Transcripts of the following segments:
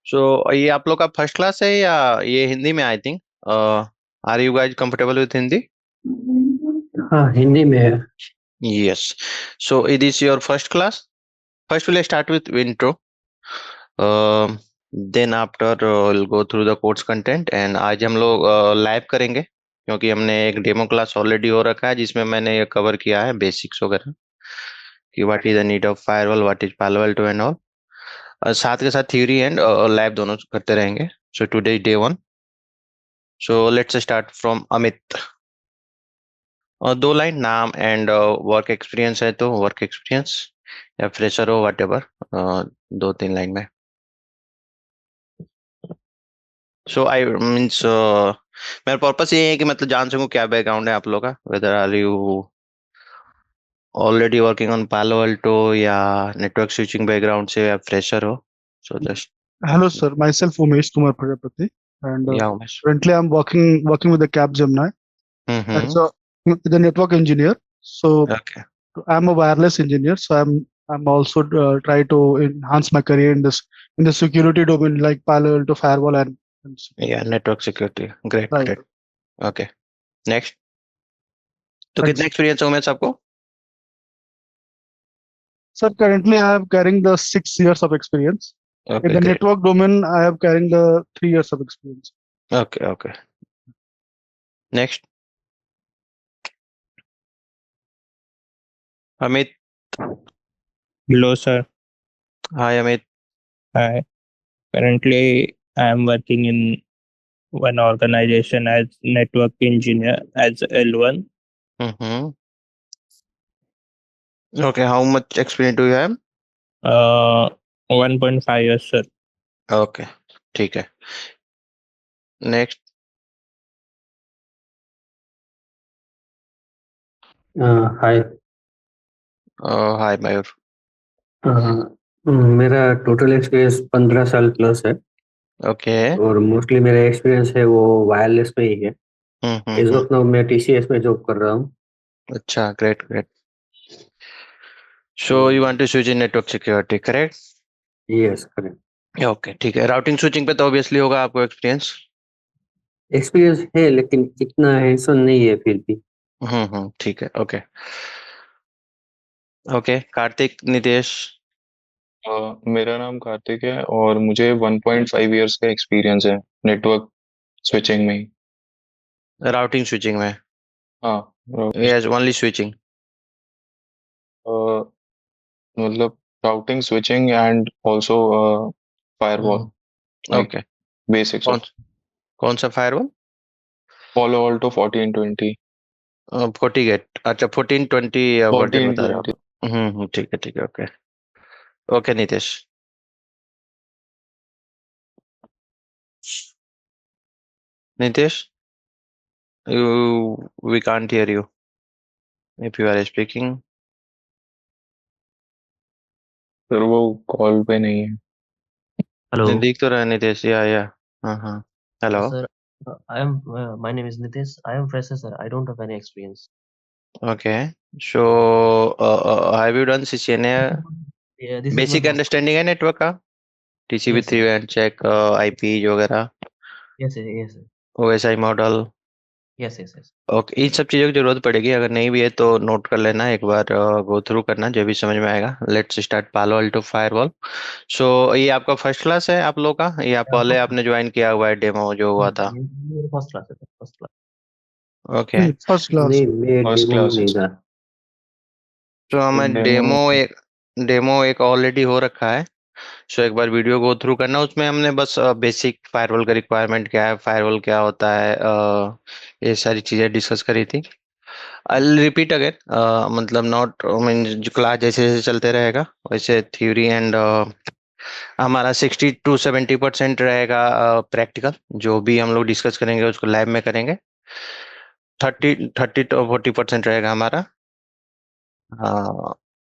सो ये आप लोग का फर्स्ट क्लास है या ये हिंदी में? I think are you guys comfortable with Hindi? हाँ, हिंदी में है। Yes. So it is your first class. First will start with intro. Then after will go through the course content. And आज हम लोग लाइव करेंगे क्योंकि हमने एक डेमो क्लास ऑलरेडी हो रखा है जिसमें मैंने ये कवर किया है बेसिक्स वगैरह कि what is the need of firewall, what is पालो अल्टो एंड ऑल. साथ के साथ थ्योरी एंड लैब दोनों करते रहेंगे. So today day one. So let's start from Amit. और दो लाइन नाम एंड वर्क एक्सपीरियंस है तो वर्क एक्सपीरियंस या फ्रेशर हो वट एवर. दो तीन लाइन में. सो आई मीन्स मेरा पर्पस ये है कि मतलब जान सकूं क्या बैकग्राउंड है आप लोग का, whether are you already working on Palo Alto या नेटवर्क स्विचिंग बैकग्राउंड से या फ्रेशर हो. So just. Hello, sir. Myself Umesh Kumar Prajapati, and या Umesh. currently I'm working with the Capgemini as a the network engineer. So okay. I'm a wireless engineer. So I'm also try to enhance my career in the security domain like Palo Alto firewall and या network security. Great right. Great. Okay. Next. तो कितना Thanks. Experience है उमेश आपको? Sir, currently I am carrying the 6 years of experience. In okay the great. network domain, I am carrying the 3 years of experience. Okay okay. Next. Amit. Hello, sir. Hi Amit. Hi. Currently, I am working in one organization as network engineer as L1. Hmm. Okay, how much experience do you have? 1.5 years, sir. Okay. ठीक है. Next. हाय। हाय मयूर. अ, मेरा total experience 15 साल plus है। Okay. और mostly मेरा experience है वो wireless में ही है। As hmm. ऑफ नाउ मैं टीसीएस में जॉब कर रहा हूँ। अच्छा, great great. So you want to switch in network security, correct? Yes, correct. Okay ठीक है. राउटिंग स्विचिंग पे तो ऑब्वियसली होगा आपको एक्सपीरियंस. एक्सपीरियंस है लेकिन इतना हैंड्स ऑन नहीं है फिर भी। ठीक है. ओके. ओके, कार्तिक, नितेश. मेरा नाम कार्तिक है और मुझे 1.5 इयर्स का एक्सपीरियंस है नेटवर्क स्विचिंग में ही। राउटिंग स्विचिंग में? हाँ। Yes, only switching. अ, मतलब routing switching and also firewall, like okay. Basics कौन ऑफ कौन सा फायरवॉल? पालो अल्टो 1420। 40 गेट. अच्छा, 1420 वर्जन बता रहे हो 1420। आप? ठीक है ठीक है. Okay. Okay Nitesh. Nitesh, you we can't hear you if you are speaking. Sir वो कॉल पे नहीं है। Hello, दिख तो रहा है नितेश. या. हाँ. Hello. sir. My name is Nitish. I am fresher, sir. I don't have any experience. Okay. So have you done CCNA? Yeah, this is my basic first. Understanding है नेटवर्क का? TCP Yes, three sir. And check, IP वगैरह, Yes, sir. Yes, sir. OSI model. Yes, yes, yes. Okay, इन सब चीज़ों की जरूरत पड़ेगी. अगर नहीं भी है तो नोट कर लेना, एक बार गो थ्रू करना जो भी समझ में आएगा. Let's start Palo Alto firewall. So ये आपका फर्स्ट क्लास है आप लोग का या पहले First, आपने ज्वाइन किया हुआ है डेमो जो हुआ था? first class, sir. First class. Okay. First class. नहीं, मैं फर्स्ट डेमो में क्लास है नहीं सर। था। तो तो हमें डेमो। डेमो एक ऑलरेडी हो रखा है. सो एक बार वीडियो गो थ्रू करना. उसमें हमने बस बेसिक फायरवॉल का रिक्वायरमेंट क्या है, फायरवॉल क्या होता है, ये सारी चीज़ें डिस्कस करी थी. I repeat again. मतलब नॉट मीन जो क्लास जैसे जैसे चलते रहेगा वैसे थ्योरी एंड हमारा 60 to 70% रहेगा प्रैक्टिकल. जो भी हम लोग डिस्कस करेंगे उसको लैब में करेंगे. 30 to 40% रहेगा हमारा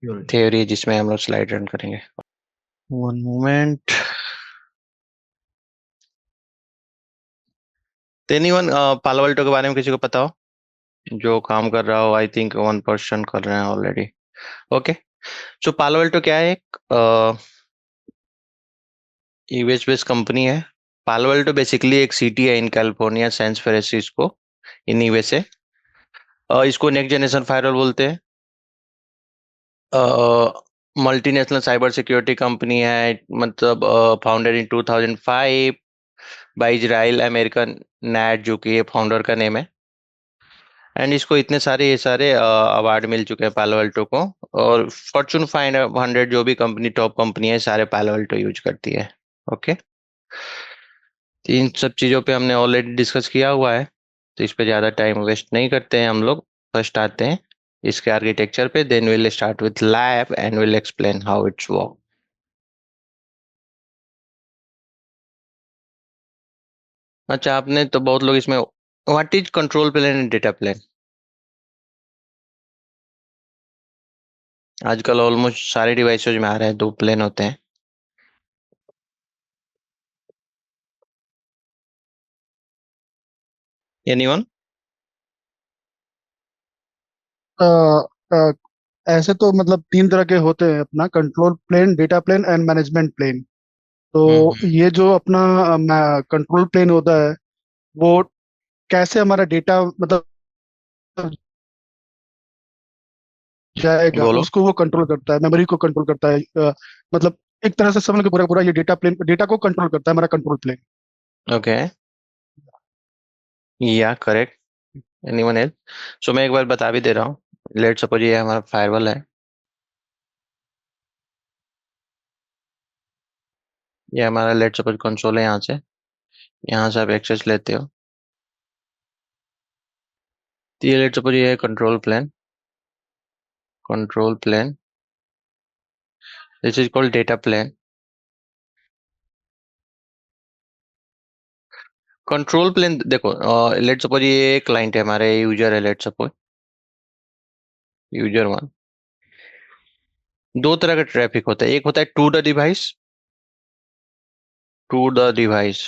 Theory. थ्योरी जिसमें हम लोग स्लाइड रन करेंगे. One moment. एनीवन पालो अल्टो के बारे में किसी को पता हो जो काम कर रहा हो? आई थिंक 1 पर्सन कर रहे हैं ऑलरेडी. ओके. सो पालो अल्टो क्या है? एक यूएस बेस्ड कंपनी है। पालो अल्टो बेसिकली एक सिटी है in California, San Francisco, in USA. इसको नेक्स्ट जनरेशन फायरवॉल बोलते हैं। मल्टीनेशनल साइबर सिक्योरिटी कंपनी है, मतलब founded in 2005 by Israel American नैट, जो कि ये फाउंडर का नेम है। एंड इसको इतने सारे ये सारे अवार्ड मिल चुके हैं पालो अल्टो को। और फॉर्चून 500 जो भी कंपनी टॉप कंपनी है सारे पालो अल्टो यूज करती है। ओके, तो इन सब चीज़ों पे हमने ऑलरेडी डिस्कस किया हुआ है, तो इस पे ज़्यादा टाइम वेस्ट नहीं करते हैं हम लोग। फर्स्ट आते हैं इसके आर्किटेक्चर पे, then will start with lab and will explain how it's work. अच्छा, आपने तो बहुत लोग इसमें what is control plane and data plane, आजकल ऑलमोस्ट सारे डिवाइसेज में आ रहे हैं, दो प्लेन होते हैं। एनीवन? ऐसे तो मतलब तीन तरह के होते हैं अपना, control plane, data plane and management plane. तो हम्म। ये जो अपना कंट्रोल प्लेन होता है, वो कैसे हमारा डेटा मतलब जाएगा बोलो। उसको वो कंट्रोल करता है, मेमोरी को कंट्रोल करता है। मतलब एक तरह से समझ लो कि पूरा पूरा ये डेटा प्लेन, डेटा को कंट्रोल करता है हमारा कंट्रोल प्लेन। ओके, या करेक्ट। Anyone else? सो मैं एक बार बता भी दे रहा हूँ। लेट सपोज ये हमारा फायरवॉल है, ये हमारा लेट सपोज कंसोल है। यहाँ से आप एक्सेस लेते हो, तो ये लेट सपोज ये है control plane. Control plane, this is called data plane. Control plane देखो, लेट सपोज ये क्लाइंट है हमारे, यूजर है लेट सपोज, यूजर वन। दो तरह का ट्रैफिक होता है, एक होता है to the device, to the device,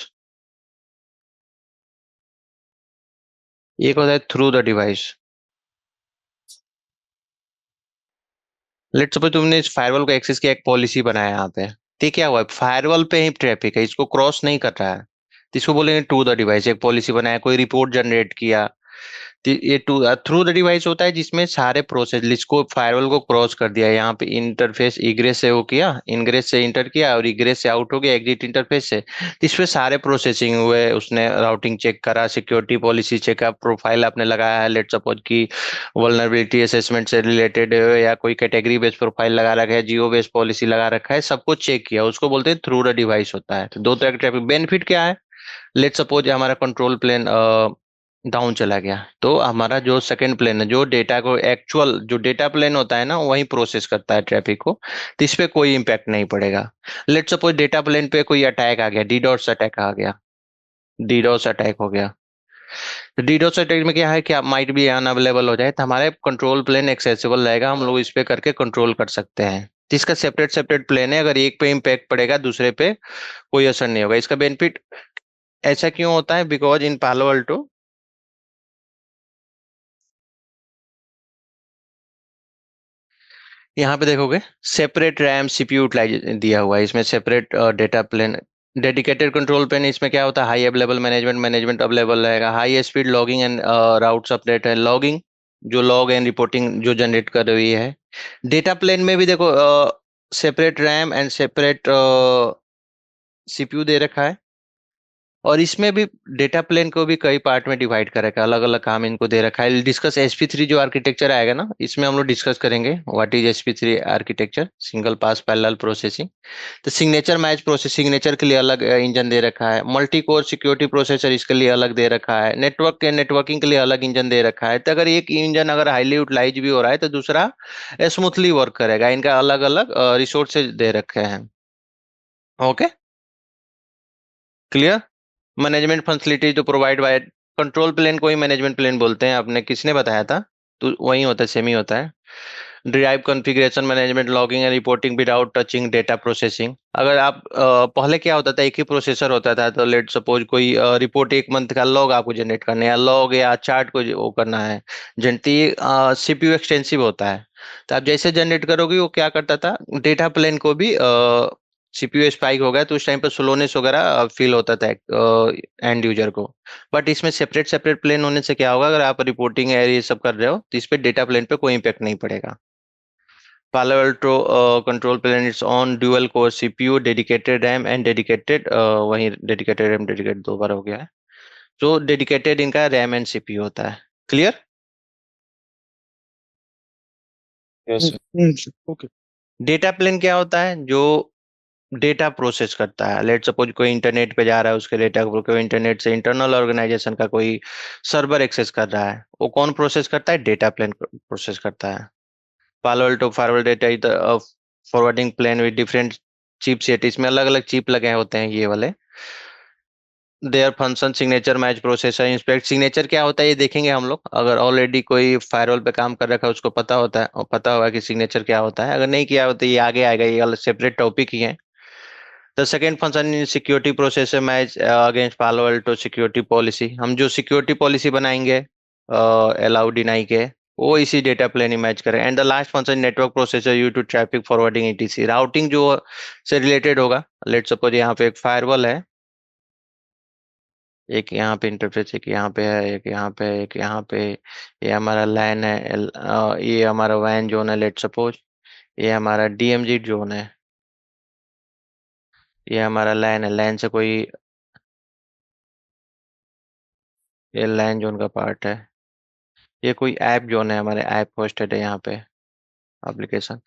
एक होता है through the device. Let suppose तुमने इस फायरवॉल को एक्सेस किया, एक पॉलिसी बनाया यहाँ पे, ठीक, क्या हुआ, फायरवॉल पे ही ट्रैफिक है, इसको क्रॉस नहीं कर रहा है, तो इसको बोलेंगे टू द डिवाइस। एक पॉलिसी बनाया, कोई रिपोर्ट जनरेट किया, तो ये टू थ्रू द डिवाइस होता है, जिसमें सारे प्रोसेस जिसको फायरवॉल को क्रॉस कर दिया। यहाँ पे इंटरफेस इग्रेस से वो किया, इनग्रेस से इंटर किया और इग्रेस से आउट हो गया, एग्जिट इंटरफेस से, तो इस पे सारे प्रोसेसिंग हुए, उसने राउटिंग चेक करा, सिक्योरिटी पॉलिसी चेक, प्रोफाइल आपने लगाया है, लेट सपोज की वल्नरेबिलिटी असेसमेंट से रिलेटेड है, या कोई कैटेगरी बेस्ड प्रोफाइल लगा रखा है, जियो बेस्ड पॉलिसी लगा रखा है, सबको चेक किया, उसको बोलते हैं थ्रू द डिवाइस होता है। तो दो तरह के ट्रैफिक। बेनिफिट क्या है, लेट सपोज हमारा कंट्रोल प्लेन डाउन चला गया, तो हमारा जो सेकंड प्लेन है, जो डेटा को एक्चुअल जो डेटा प्लेन होता है ना, वही प्रोसेस करता है ट्रैफिक को, तो इस पे कोई इम्पैक्ट नहीं पड़ेगा। लेट सपोज डेटा प्लेन पे कोई अटैक आ गया, डीडोस अटैक आ गया, डीडोस अटैक हो गया, तो डीडोस अटैक में क्या है कि आप माइट भी अनअवेलेबल हो जाए, तो हमारे कंट्रोल प्लेन एक्सेसिबल रहेगा, हम लोग इस पे करके कंट्रोल कर सकते हैं। तो इसका सेपरेट सेपरेट प्लेन है, अगर एक पे इम्पैक्ट पड़ेगा दूसरे पे कोई असर नहीं होगा। इसका बेनिफिट ऐसा क्यों होता है, बिकॉज इन पालो अल्टो यहाँ पे देखोगे सेपरेट रैम सीपीयू यूटिलाइज दिया हुआ है, इसमें separate data plane, dedicated control plane. इसमें क्या होता है, high available management, management available रहेगा, high speed logging and routes update है, लॉगिंग जो लॉग एंड रिपोर्टिंग जो जनरेट कर रही है। डेटा प्लेन में भी देखो separate RAM and separate CPU दे रखा है, और इसमें भी डेटा प्लेन को भी कई पार्ट में डिवाइड कर रखा है, अलग अलग काम इनको दे रखा है। डिस्कस एसपी3 जो आर्किटेक्चर आएगा ना, इसमें हम लोग डिस्कस करेंगे what is sp3 architecture, single pass parallel processing. तो सिग्नेचर मैच प्रोसेस, सिग्नेचर के लिए अलग इंजन दे रखा है, मल्टी कोर सिक्योरिटी प्रोसेसर इसके लिए अलग दे रखा है, नेटवर्क के नेटवर्किंग के लिए अलग इंजन दे रखा है। तो अगर एक इंजन अगर हाईली यूटिलाइज भी हो रहा है तो दूसरा स्मूथली वर्क करेगा, इनका अलग अलग रिसोर्सेज दे रखे हैं। Okay, clear? मैनेजमेंट फैसिलिटी जो प्रोवाइड बाय कंट्रोल प्लेन को ही मैनेजमेंट प्लेन बोलते हैं, आपने किसने बताया था, तो वही होता है, सेम ही होता है। Drive configuration management, logging and reporting without touching data processing. अगर आप पहले क्या होता था, एक ही प्रोसेसर होता था, तो लेट सपोज कोई रिपोर्ट एक मंथ का लॉग आपको जनरेट करना है, या लॉग या चार्ट को वो करना है जनती, सीपीयू एक्सटेंसिव होता है, तो आप जैसे जनरेट करोगे वो क्या करता था, डेटा प्लेन को भी सीपीयू स्पाइक हो गया तो उस टाइम पे स्लोनेस वगैरह फील होता था एंड यूजर को। बट इसमें सेपरेट सेपरेट प्लेन होने से क्या होगा, अगर आप रिपोर्टिंग ये सब कर रहे हो तो इस पे डेटा प्लेन पे कोई इम्पेक्ट नहीं पड़ेगा। Palo Alto control plane is on dual core CPU, dedicated RAM and dedicated वही dedicated RAM dedicated दो बार हो गया है। तो dedicated इनका RAM एंड CPU होता है। Clear? Yes sir. Okay. Data plane क्या होता है? जो डेटा प्रोसेस करता है। लेट सपोज कोई इंटरनेट पे जा रहा है, उसके डेटा को कोई इंटरनेट से इंटरनल ऑर्गेनाइजेशन का कोई सर्वर एक्सेस कर रहा है, वो कौन प्रोसेस करता है? डेटा प्लेन प्रोसेस करता है। Palo Alto forward data is the forwarding plane with different chip set, इसमें अलग अलग चिप लगे होते हैं ये वाले। There function signature match processor inspect. Signature क्या होता है ये देखेंगे हम लोग। अगर ऑलरेडी कोई फायरवॉल पे काम कर रखा है उसको पता होता है, और पता होगा कि सिग्नेचर क्या होता है। अगर नहीं किया होता ये आगे आएगा, ये अलग सेपरेट टॉपिक ही है। The second function in security processor match against Palo Alto security policy. हम जो सिक्योरिटी पॉलिसी बनाएंगे अलाउ डिनाई के, वो इसी डेटा प्लेन ही मैच करें। And the last function network processor you to traffic forwarding etc, routing जो से रिलेटेड होगा। लेट सपोज यहाँ पे एक फायरवॉल है, एक यहाँ पे इंटरफेस, एक यहाँ पे है, एक यहाँ पे है, एक यहाँ पे। ये हमारा लैन है, ये हमारा वैन जोन है लेट सपोज। ये हमारा डीएमजी जोन है। ये हमारा लैन है, लैन से कोई, ये लैन जोन का पार्ट है। ये कोई ऐप जोन है, हमारे ऐप होस्टेड है यहाँ पे एप्लीकेशन।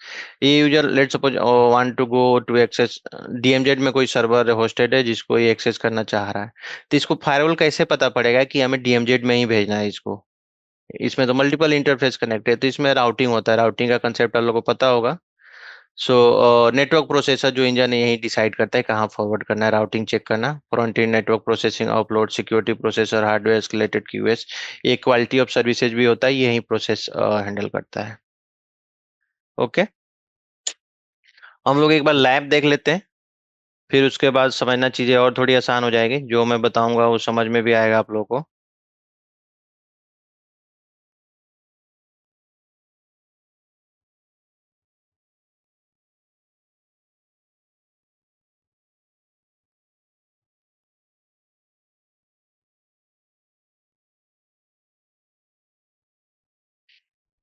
ये user let suppose want to go to access DMZ में कोई सर्वर होस्टेड है जिसको ये एक्सेस करना चाह रहा है। तो इसको फायरवॉल कैसे पता पड़ेगा कि हमें डीएमजेड में ही भेजना है इसको? इसमें तो मल्टीपल इंटरफेस कनेक्ट है, तो इसमें राउटिंग होता है। राउटिंग का कंसेप्ट आप लोगों को पता होगा। सो नेटवर्क प्रोसेसर जो इंजन है यही डिसाइड करता है कहाँ फॉरवर्ड करना है, राउटिंग चेक करना, front end network processing, upload, security processor, hardware escalated QS. ये क्वालिटी ऑफ सर्विसेज भी होता है, यही प्रोसेस हैंडल करता है। ओके, हम लोग एक बार लैब देख लेते हैं, फिर उसके बाद समझना चीजें और थोड़ी आसान हो जाएगी। जो मैं बताऊंगा वो समझ में भी आएगा आप लोगों को।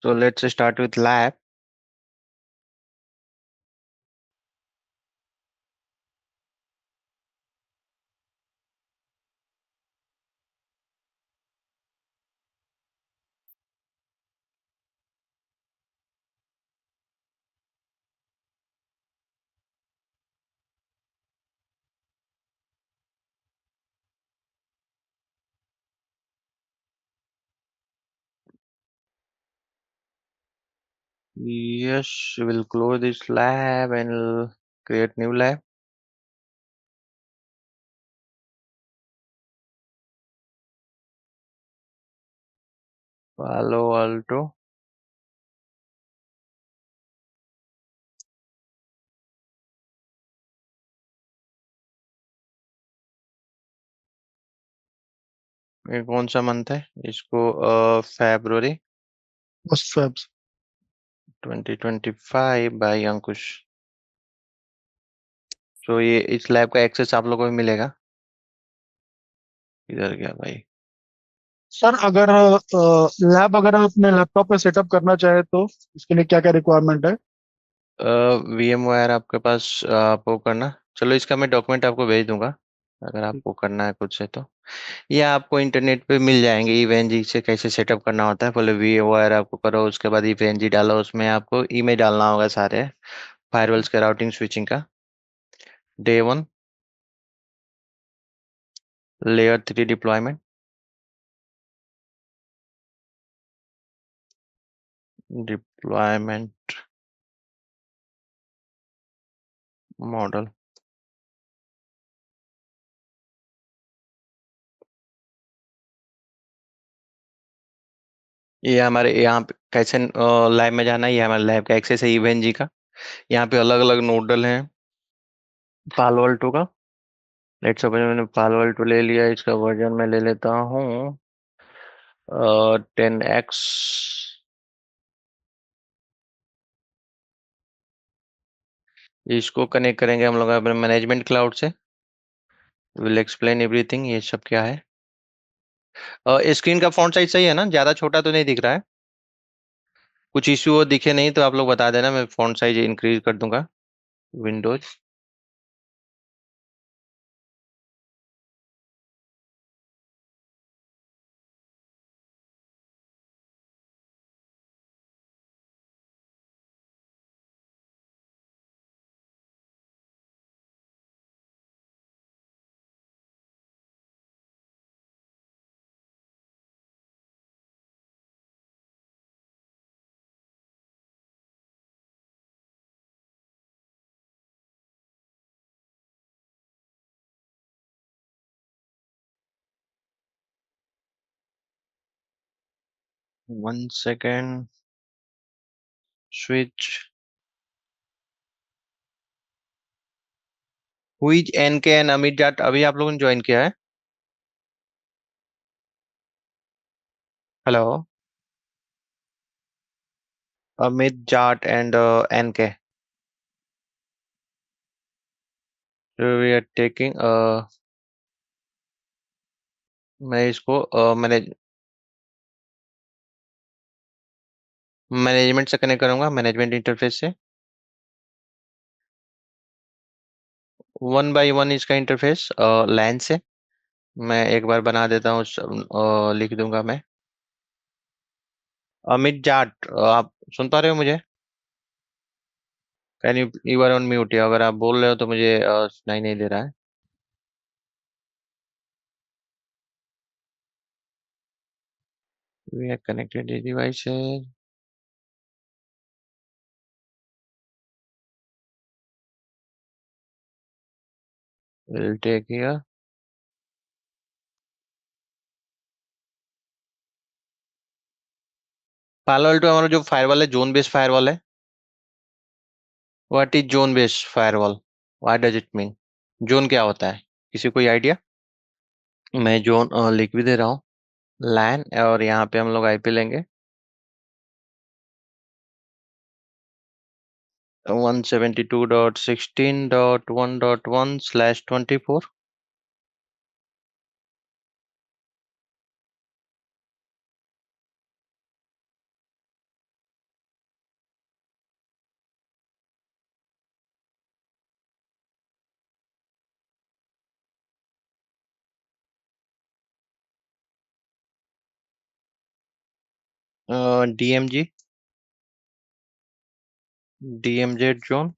So let's start with lab. Yes, we'll close this lab and we'll create new lab. Palo Alto. ये कौन सा मंथ है? इसको फरवरी Most fabs. 2025 बाय अंकुश। तो ये इस लैब का एक्सेस आप लोगों को भी मिलेगा। इधर गया भाई। सर अगर लैब अगर आप अपने लैपटॉप पे सेटअप करना चाहे तो इसके लिए क्या क्या रिक्वायरमेंट है? VMware आपके पास आपको करना, चलो इसका मैं डॉक्यूमेंट आपको भेज दूंगा अगर आपको करना है खुद से तो। ये आपको इंटरनेट पे मिल जाएंगे इवेंजी से कैसे सेटअप करना होता है। पहले VMware आपको करो, उसके बाद इवेंजी डालो, उसमें आपको इमेज डालना होगा सारे फायरवॉल्स के राउटिंग स्विचिंग का। Day 1 layer 3 deployment, deployment model. ये हमारे यहाँ पे कैसे लैब में जाना है, ये हमारे लैब का एक्सेस है इवेंजी का। यहाँ पे अलग अलग नोडल हैं पालो अल्टो का। लेट्स सपोज मैंने पालो अल्टो ले लिया, इसका वर्जन मैं ले लेता हूँ 10x। इसको कनेक्ट करेंगे हम लोग अपने मैनेजमेंट क्लाउड से। Will explain everything. ये सब क्या है? स्क्रीन का फॉन्ट साइज सही है ना? ज्यादा छोटा तो नहीं दिख रहा है? कुछ इश्यू हो दिखे नहीं तो आप लोग बता देना, मैं फॉन्ट साइज इंक्रीज कर दूंगा। Windows. One second. Switch. Who's N K and Amit Jat अभी आप लोगों ने ज्वाइन किया है? Hello. Amit Jat and N K. We are taking. मैं इसको मैनेजमेंट से कनेक्ट करूंगा, मैनेजमेंट इंटरफेस से। वन बाय वन इसका इंटरफेस लैन से मैं एक बार बना देता हूँ। लिख दूंगा मैं। अमित जाट, आप सुन पा रहे हो मुझे? Can you are on mute, या अगर आप बोल रहे हो तो मुझे सुनाई नहीं दे रहा है। We are connected devices. Will take here. Palo Alto हमारा जो फायरवॉल है, जोन बेस्ड फायरवॉल है। What is zone based firewall? What does it mean? Zone क्या होता है? किसी कोई आइडिया? मैं जोन लिख भी दे रहा हूँ। लैन, और यहाँ पे हम लोग आईपी लेंगे 172.16.1.1/24। DMG, DMZ zone.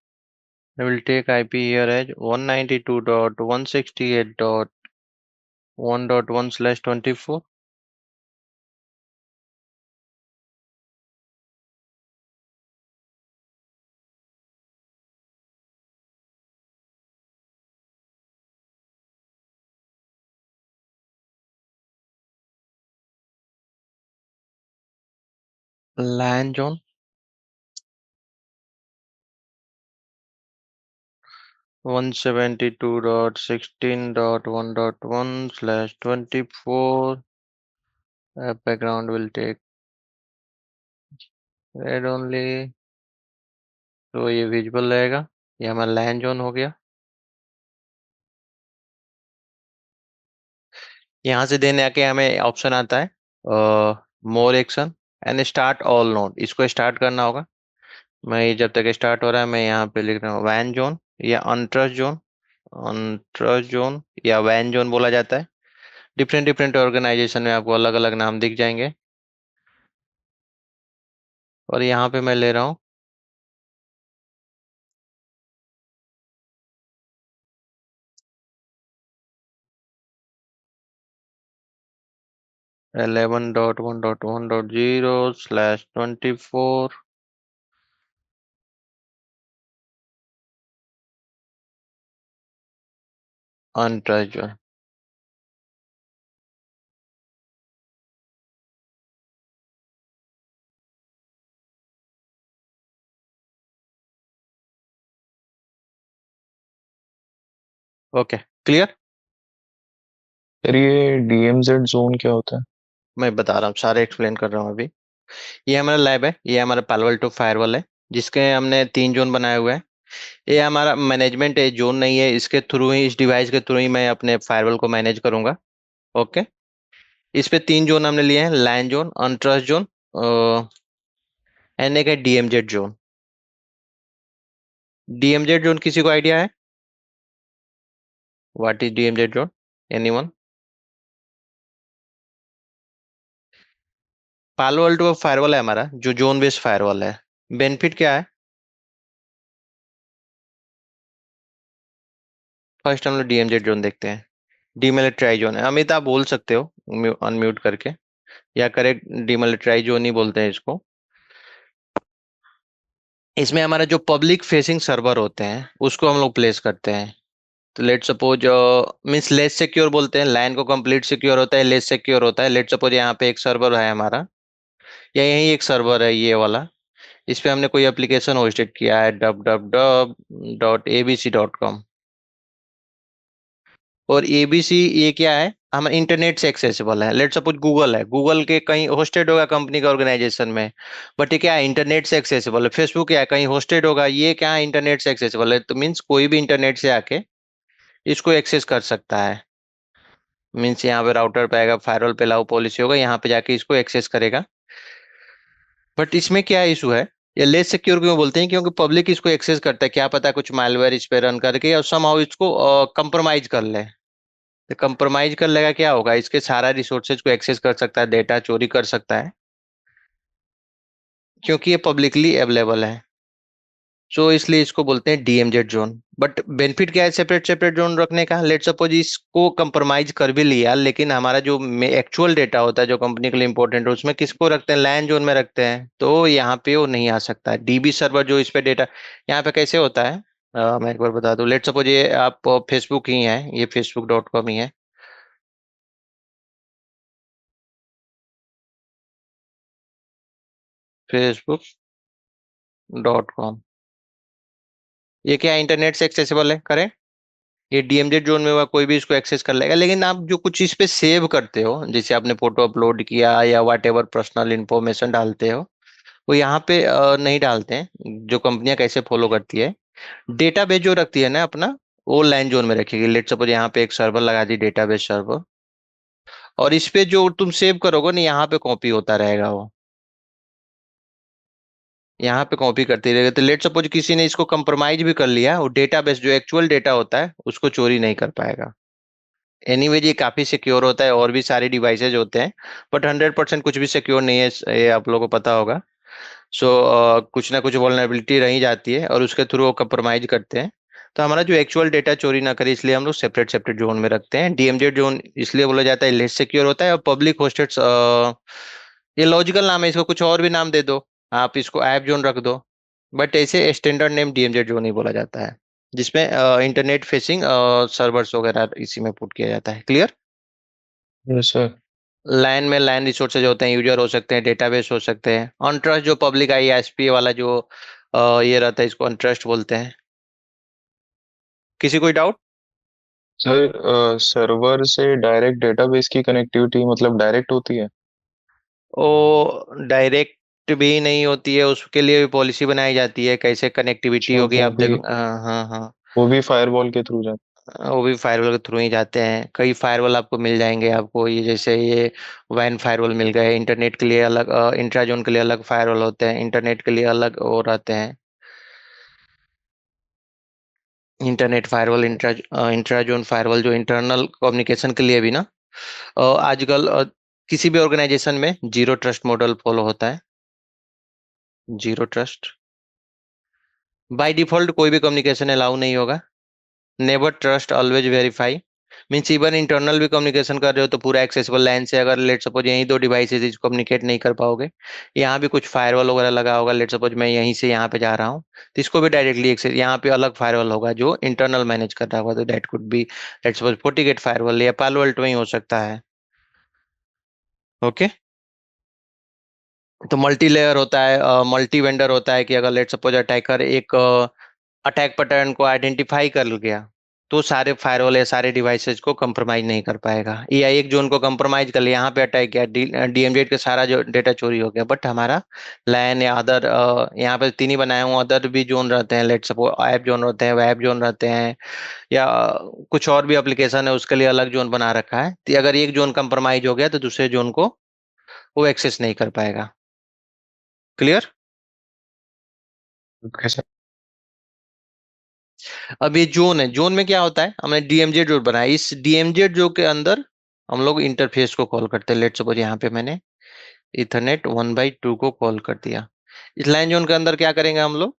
I will take IP here as 192.168.1.1/24. LAN zone 172.16.1.1/24. Background will take red only, तो ये विजिबल रहेगा। ये हमारा LAN zone हो गया। यहाँ से देने आके हमें ऑप्शन आता है more action and start all node. इसको स्टार्ट करना होगा। मैं ये जब तक स्टार्ट हो रहा है मैं यहाँ पे लिख रहा हूँ वैन जोन या अनट्रस्ट जोन। अनट्रस्ट जोन या वैन जोन बोला जाता है। डिफरेंट डिफरेंट ऑर्गेनाइजेशन में आपको अलग अलग नाम दिख जाएंगे। और यहाँ पे मैं ले रहा हूँ 11.1.1.0/24 अनट्रस्ट जोन। Okay, clear? सर ये DMZ जोन क्या होता है? मैं बता रहा हूँ, सारे एक्सप्लेन कर रहा हूँ अभी। ये हमारा लैब है, ये हमारा पालो अल्टो फायरवॉल है जिसके हमने 3 जोन बनाए हुए हैं। ये हमारा मैनेजमेंट है, जोन नहीं है, इसके थ्रू ही, इस डिवाइस के थ्रू ही मैं अपने फायरवॉल को मैनेज करूंगा। ओके। इस पे 3 जोन हमने लिए हैं, लैन जोन, अनट्रस्ट जोन, एन एक है डीएमजेड जोन। डीएमजेड जोन किसी को आइडिया है? What is DMZ zone? Anyone? पालो अल्टो फायरवॉल है हमारा, जो जोन बेस्ड फायरवॉल है। बेनिफिट क्या है? फर्स्ट हम लोग डीएमजेड जोन देखते हैं। डीमिलिटराइज जोन है, अमित आप बोल सकते हो अनम्यूट करके, या करेक्ट डीमिलिटराइज जोन ही बोलते हैं इसको। इसमें हमारा जो पब्लिक फेसिंग सर्वर होते हैं उसको हम लोग प्लेस करते हैं। तो let suppose, means less secure बोलते हैं, लाइन को कंप्लीट सिक्योर होता है, लेस सिक्योर होता है। लेट सपोज यहाँ पे एक सर्वर है हमारा, या यही एक सर्वर है ये वाला, इस पे हमने कोई एप्लीकेशन होस्टेड किया है www.abc.com। और एबीसी ये क्या है, हम इंटरनेट से एक्सेसिबल है। लेट सपोज गूगल है, गूगल के कहीं होस्टेड होगा कंपनी का ऑर्गेनाइजेशन में, बट ये क्या है, इंटरनेट से एक्सेसिबल है। फेसबुक क्या है, कहीं होस्टेड होगा, ये क्या है, इंटरनेट से एक्सेसिबल है। तो मीन्स कोई भी इंटरनेट से आके इसको एक्सेस कर सकता है। मीन्स यहाँ पे राउटर पे आएगा, फायरवॉल पे अलाउ पॉलिसी होगा, यहाँ पे जाके इसको एक्सेस करेगा। बट इसमें क्या इशू है, ये लेस सिक्योर क्यों बोलते हैं? क्योंकि पब्लिक इसको एक्सेस करता है, क्या पता कुछ मालवेयर इस पे रन करके और समहाउ इसको कंप्रोमाइज कर ले। तो कंप्रोमाइज कर लेगा, क्या होगा, इसके सारा रिसोर्सेज को एक्सेस कर सकता है, डेटा चोरी कर सकता है, क्योंकि ये पब्लिकली अवेलेबल है। सो इसलिए इसको बोलते हैं डीएमजेड जोन। बट बेनिफिट क्या है सेपरेट सेपरेट जोन रखने का? लेट सपोज इसको कंप्रोमाइज कर भी लिया, लेकिन हमारा जो एक्चुअल डेटा होता है जो कंपनी के लिए इंपॉर्टेंट है, उसमें किसको रखते हैं, लैन जोन में रखते हैं, तो यहाँ पे वो नहीं आ सकता है। डीबी सर्वर जो इस पे डेटा, यहाँ पे कैसे होता है, मैं एक बार बता दूं। लेट सपोज ये आप फेसबुक ही है, ये facebook.com ही है। facebook.com, ये क्या इंटरनेट से एक्सेसिबल है, करें? ये डीएमजेड जोन में हुआ, कोई भी इसको एक्सेस कर लेगा। लेकिन आप जो कुछ इस पे सेव करते हो, जैसे आपने फोटो अपलोड किया या वाट एवर पर्सनल इंफॉर्मेशन डालते हो, वो यहाँ पे नहीं डालते हैं। जो कंपनियां कैसे फॉलो करती है, डेटाबेस जो रखती है ना अपना, वो लाइन जोन में रखेगी। लेट सपोज यहाँ पे एक सर्वर लगा दी, डेटाबेस सर्वर, और इस पे जो तुम सेव करोगे ना, यहाँ पे कॉपी होता रहेगा वो, यहाँ पे कॉपी करते रहेगा। तो लेट सपोज किसी ने इसको कंप्रोमाइज भी कर लिया, वो डेटाबेस जो एक्चुअल डेटा होता है उसको चोरी नहीं कर पाएगा। एनीवेज ये काफी सिक्योर होता है, और भी सारे डिवाइसेज होते हैं, बट 100% कुछ भी सिक्योर नहीं है, ये आप लोगों को पता होगा। सो कुछ ना कुछ वल्नरेबिलिटी रही जाती है, और उसके थ्रू वो कंप्रोमाइज करते हैं। तो हमारा जो एक्चुअल डेटा चोरी ना करे, इसलिए हम लोग सेपरेट सेपरेट जोन में रखते हैं। डीएमजेड जोन इसलिए बोला जाता है, लेस सिक्योर होता है, और पब्लिक होस्टेड, ये लॉजिकल नाम है, इसको कुछ और भी नाम दे दो, आप इसको ऐप जोन रख दो, बट ऐसे स्टैंडर्ड नेम डीएमजेड जोन ही बोला जाता है, जिसमें इंटरनेट फेसिंग सर्वर्स वगैरह इसी में पुट किया जाता है। क्लियर? Yes sir. लाइन में लाइन रिसोर्सेज होते हैं, यूजर हो सकते हैं, डेटाबेस हो सकते हैं। अनट्रस्ट जो पब्लिक आईएसपी वाला जो ये रहता है, इसको अनट्रस्ट बोलते हैं। किसी कोई डाउट? सर सर्वर से डायरेक्ट डेटाबेस की कनेक्टिविटी मतलब डायरेक्ट होती है? वो डायरेक्ट भी नहीं होती है, उसके लिए भी पॉलिसी बनाई जाती है, कैसे कनेक्टिविटी अच्छा, होगी, आप देखो। हाँ हाँ हाँ। वो भी फायरवॉल के थ्रू जाता वो भी फायरवॉल के थ्रू ही जाते हैं। कई फायरवॉल आपको मिल जाएंगे, आपको ये जैसे ये वैन फायरवॉल मिल गए। इंटरनेट के लिए अलग, इंट्राजोन के लिए अलग फायरवॉल होते हैं, इंटरनेट के लिए अलग वो रहते हैं। इंटरनेट फायरवॉल, इंट्राजोन फायरवॉल जो इंटरनल कम्युनिकेशन के लिए भी ना, आजकल किसी भी ऑर्गेनाइजेशन में जीरो ट्रस्ट मॉडल फॉलो होता है। जीरो ट्रस्ट बाय डिफॉल्ट कोई भी कम्युनिकेशन अलाउ नहीं होगा। Never trust, always verify. Means even internal भी कम्युनिकेशन कर रहे हो तो पूरा एक्सेसिबल लाइन से, अगर लेट सपोज यही दो डिवाइसेज इसको कम्युनिकेट नहीं कर पाओगे, यहाँ भी कुछ फायरवॉल वगैरह लगा होगा। लेट सपोज मैं यहीं से यहाँ पे जा रहा हूँ, तो इसको भी डायरेक्टली एक्सेस, यहाँ पे अलग फायरवॉल होगा जो इंटरनल मैनेज कर रहा होगा। तो that could be let suppose FortiGate firewall, या पालो अल्टो ही हो सकता है। ओके। तो मल्टी लेयर होता है, मल्टी वेंडर होता है, कि अगर लेट सपोज अटैकर एक अटैक पैटर्न को आइडेंटिफाई कर गया, तो सारे फायरवॉल या सारे डिवाइसेस को कंप्रोमाइज नहीं कर पाएगा, या एक जोन को कंप्रोमाइज कर लिया, यहाँ पे अटैक किया, डीएमजेड का सारा जो डेटा चोरी हो गया, बट हमारा लैन या अदर, यहाँ पे 3 ही बनाए हुए, अदर भी जोन रहते हैं, लेट सपोज ऐप जोन रहते हैं, वेब जोन रहते हैं, या कुछ और भी एप्लीकेशन है उसके लिए अलग जोन बना रखा है, तो अगर एक जोन कंप्रोमाइज हो गया तो दूसरे जोन को वो एक्सेस नहीं कर पाएगा। क्लियर? Okay sir. अब ये जोन है, जोन में क्या होता है, हमने डीएमजेड जोन बनाया, इस डीएमजेड जो के अंदर हम लोग इंटरफेस को कॉल करते हैं। लेट सपोज यहाँ पे मैंने इथरनेट 1/2 को कॉल कर दिया। इस लाइन जोन के अंदर क्या करेंगे हम लोग,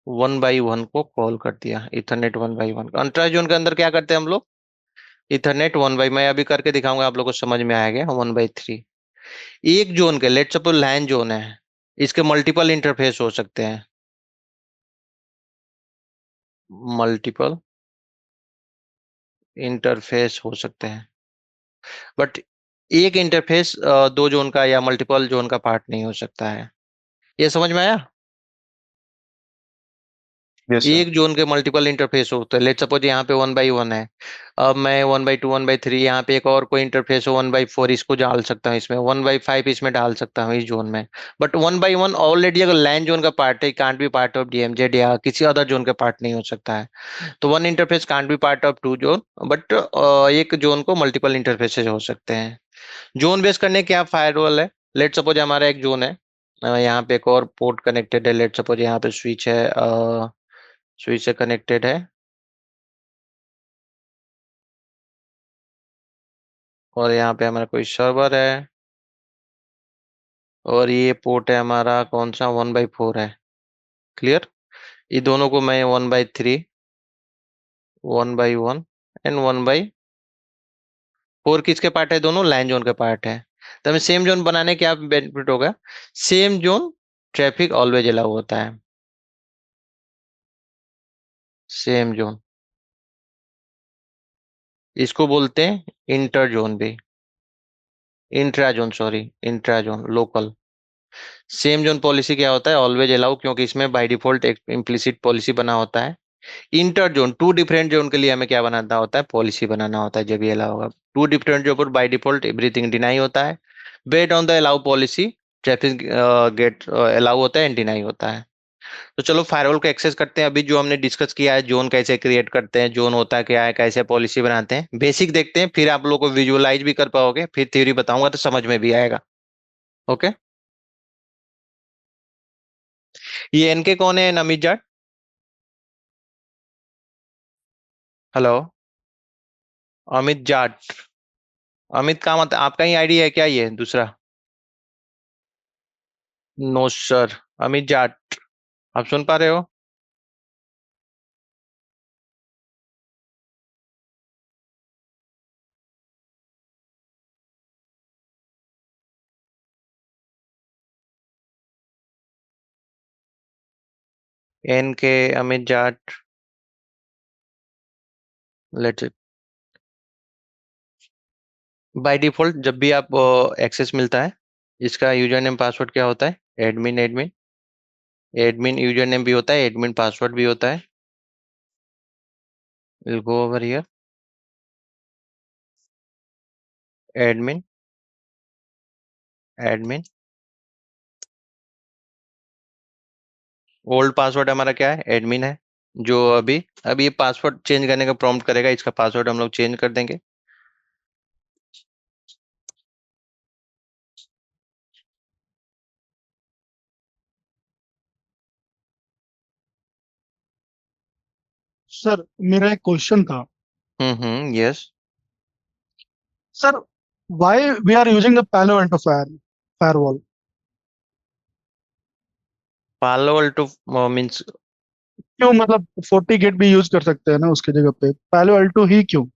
1/1 को कॉल कर दिया, इथरनेट 1/1। अल्ट्रा जोन के अंदर क्या करते हैं हम लोग, इथरनेट 1 मैं अभी करके दिखाऊंगा, आप लोग को समझ में आएगा, 1/3। एक जोन के, लेट सपोज लैन जोन है, इसके मल्टीपल इंटरफेस हो सकते हैं, मल्टीपल इंटरफेस हो सकते हैं, बट एक इंटरफेस 2 जोन का या मल्टीपल जोन का पार्ट नहीं हो सकता है। ये समझ में आया? Yes sir. एक जोन के मल्टीपल इंटरफेस होते हैं। लेट सपोज यहाँ पे 1/1 है, अब मैं 1/2 1/3 यहाँ पे एक और कोई इंटरफेस हो 1/4, इसको डाल सकता हूँ इसमें, 1/5 इसमें डाल सकता हूँ इस जोन में। बट 1/1 ऑलरेडी अगर लैन जोन का पार्ट है, can't be part of DMZ या किसी अदर जोन का पार्ट नहीं हो सकता है। तो one interface can't be part of 2 zone, but एक जोन को मल्टीपल इंटरफेसेस हो सकते हैं। जोन बेस करने क्या फायरवॉल है, लेट सपोज हमारा एक जोन है, यहाँ पे एक और पोर्ट कनेक्टेड है, लेट सपोज यहाँ पे स्विच है, स्विच से कनेक्टेड है, और यहाँ पे हमारा कोई सर्वर है, और ये पोर्ट है हमारा कौन सा, 1/4 है। क्लियर? ये दोनों को मैं 1/3, 1/1 एंड 1/4 किसके पार्ट है, दोनों लाइन जोन के पार्ट है। तो हमें सेम जोन बनाने क्या बेनिफिट होगा, same zone traffic always allow होता है, सेम जोन, इसको बोलते हैं इंटर जोन भी, intra zone, sorry intra zone, local. Same zone policy क्या होता है, ऑलवेज अलाउ, क्योंकि इसमें बाय डिफॉल्ट एक इम्प्लिसिट पॉलिसी बना होता है। इंटर जोन, 2 डिफरेंट जोन के लिए हमें क्या बनाना होता है, पॉलिसी बनाना होता है, जब ये अलाउ होगा। 2 डिफरेंट जोन पर बाय डिफॉल्ट एवरीथिंग डिनाई होता है, based on the allow policy traffic get allow होता है एंड डिनाई होता है। तो चलो फायरवॉल को एक्सेस करते हैं। अभी जो हमने डिस्कस किया है, जोन कैसे क्रिएट करते हैं, जोन होता है क्या है, कैसे पॉलिसी बनाते हैं, बेसिक देखते हैं, फिर आप लोग को विजुअलाइज भी कर पाओगे, फिर थ्योरी बताऊंगा तो समझ में भी आएगा। ओके, ये एनके कौन है, नमित जाट? हेलो, अमित जाट, अमित का मतलब आपका ही आईडी है क्या ये दूसरा? नो सर, अमित जाट, आप सुन पा रहे हो? एनके, Amit Jat, let's, by default जब भी आप एक्सेस मिलता है, इसका यूजर नेम पासवर्ड क्या होता है, admin, admin, admin user name भी होता है, एडमिन पासवर्ड भी होता है। Will go over here, admin, admin, old password हमारा क्या है, एडमिन है, जो अभी अभी ये पासवर्ड चेंज करने का प्रॉम्प्ट करेगा, इसका पासवर्ड हम लोग चेंज कर देंगे। सर मेरा एक क्वेश्चन था। Yes. Sir why we are using the Palo Alto firewall? Palo Alto means, क्यों, मतलब 40 गेट भी यूज कर सकते हैं ना उसकी जगह पे, Palo Alto ही क्यों?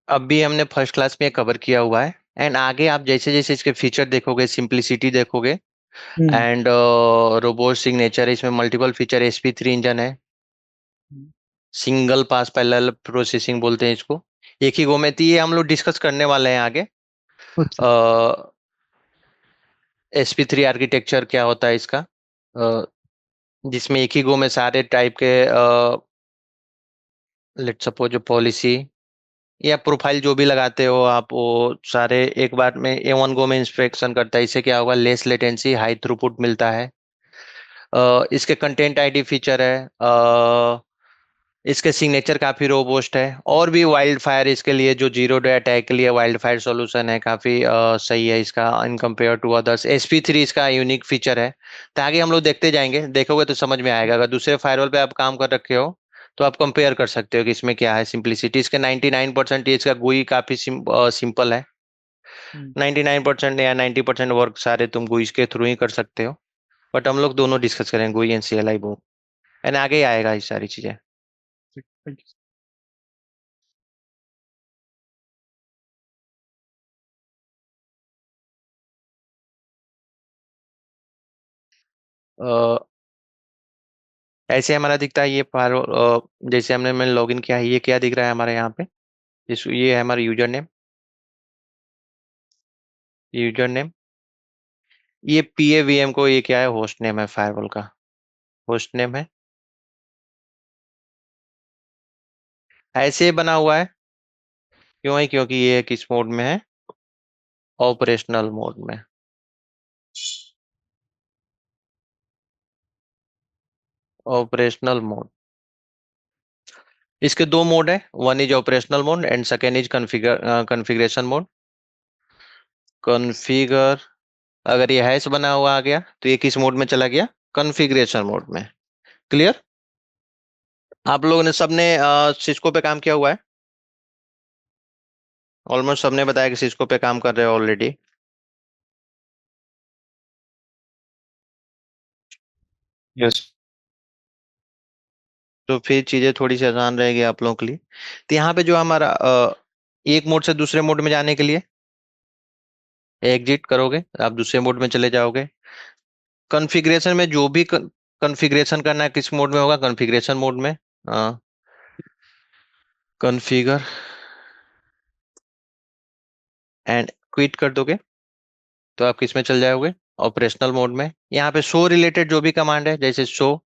अभी हमने फर्स्ट क्लास में कवर किया हुआ है, एंड आगे आप जैसे जैसे इसके फीचर देखोगे, सिंप्लिसिटी देखोगे, हम्म। एंड रोबोट सिग्नेचर है, इसमें मल्टीपल फीचर, SP3 इंजन है, सिंगल पास पैरेलल प्रोसेसिंग बोलते हैं इसको, एक ही गो में, तो ये हम लोग डिस्कस करने वाले हैं आगे। अच्छा। SP3 आर्किटेक्चर क्या होता है इसका, जिसमें एक ही गो में सारे टाइप के लेट सपोज पॉलिसी या प्रोफाइल जो भी लगाते हो आप, वो सारे एक बार में वन गो में इंस्पेक्शन करता है। इससे क्या होगा, लेस लेटेंसी, हाई थ्रूपुट मिलता है। इसके कंटेंट आईडी फीचर है। इसके सिग्नेचर काफी रोबस्ट है। और भी वाइल्ड फायर इसके लिए, जो जीरो डे अटैक के लिए वाइल्ड फायर सॉल्यूशन है, काफी सही है इसका in compare to others. SP3 इसका यूनिक फीचर है। तो आगे हम लोग देखते जाएंगे, देखोगे तो समझ में आएगा। अगर दूसरे फायरवॉल पे आप काम कर रखे हो तो आप कंपेयर कर सकते हो कि इसमें क्या है सिंपलिसिटी। इसके 99% इसका GUI काफी सिंपल है। 99% या 90% वर्क सारे तुम GUI के थ्रू ही कर सकते हो। बट हम लोग दोनों डिस्कस करेंगे, GUI and CLI both, and आगे ही आएगा ये सारी चीजें। Thank you. ऐसे हमारा दिखता है ये फायरवॉल। जैसे मैंने लॉगिन किया है, ये क्या दिख रहा है हमारे यहाँ पे, ये है हमारा यूजर नेम। ये PAVM को, ये क्या है, होस्ट नेम है, फायरवॉल का होस्ट नेम है। ऐसे बना हुआ है, क्यों है, क्योंकि ये किस मोड में है, ऑपरेशनल मोड में। ऑपरेशनल मोड, इसके दो मोड है, one is operational mode and second is configuration mode. Configure, अगर ये हैश बना हुआ आ गया तो ये किस मोड में चला गया, कॉन्फ़िगरेशन मोड में। क्लियर? आप लोगों ने सबने सिस्को पे काम किया हुआ है, ऑलमोस्ट सबने बताया कि सिस्को पे काम कर रहे हो ऑलरेडी। यस। तो फिर चीजें थोड़ी सी आसान रहेगी आप लोगों के लिए। तो यहाँ पे जो हमारा एक मोड से दूसरे मोड में जाने के लिए एग्जिट करोगे, आप दूसरे मोड में चले जाओगे। कॉन्फ़िगरेशन में जो भी कॉन्फ़िगरेशन करना है किस मोड में होगा, कॉन्फ़िगरेशन मोड में। कॉन्फ़िगर एंड क्विट कर दोगे तो आप किस में चल जाओगे, ऑपरेशनल मोड में। यहाँ पे शो रिलेटेड जो भी कमांड है, जैसे शो,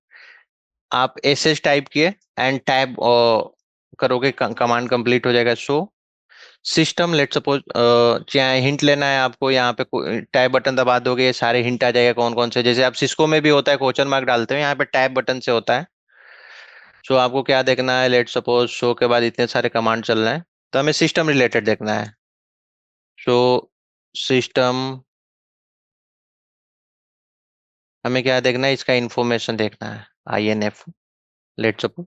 आप SS टाइप किए एंड टैब करोगे, कमांड कंप्लीट हो जाएगा। शो सिस्टम, लेट सपोज चाहे हिंट लेना है आपको, यहाँ पे टैब बटन दबा दोगे, ये सारे हिंट आ जाएगा कौन कौन से। जैसे आप सिस्को में भी होता है, क्वेश्चन मार्क डालते हो, यहाँ पे टैब बटन से होता है। सो आपको क्या देखना है, लेट सपोज शो के बाद इतने सारे कमांड चल रहे हैं, तो हमें सिस्टम रिलेटेड देखना है। सो सिस्टम, हमें क्या देखना है, इसका इंफॉर्मेशन देखना है, INF, लेट सपोज।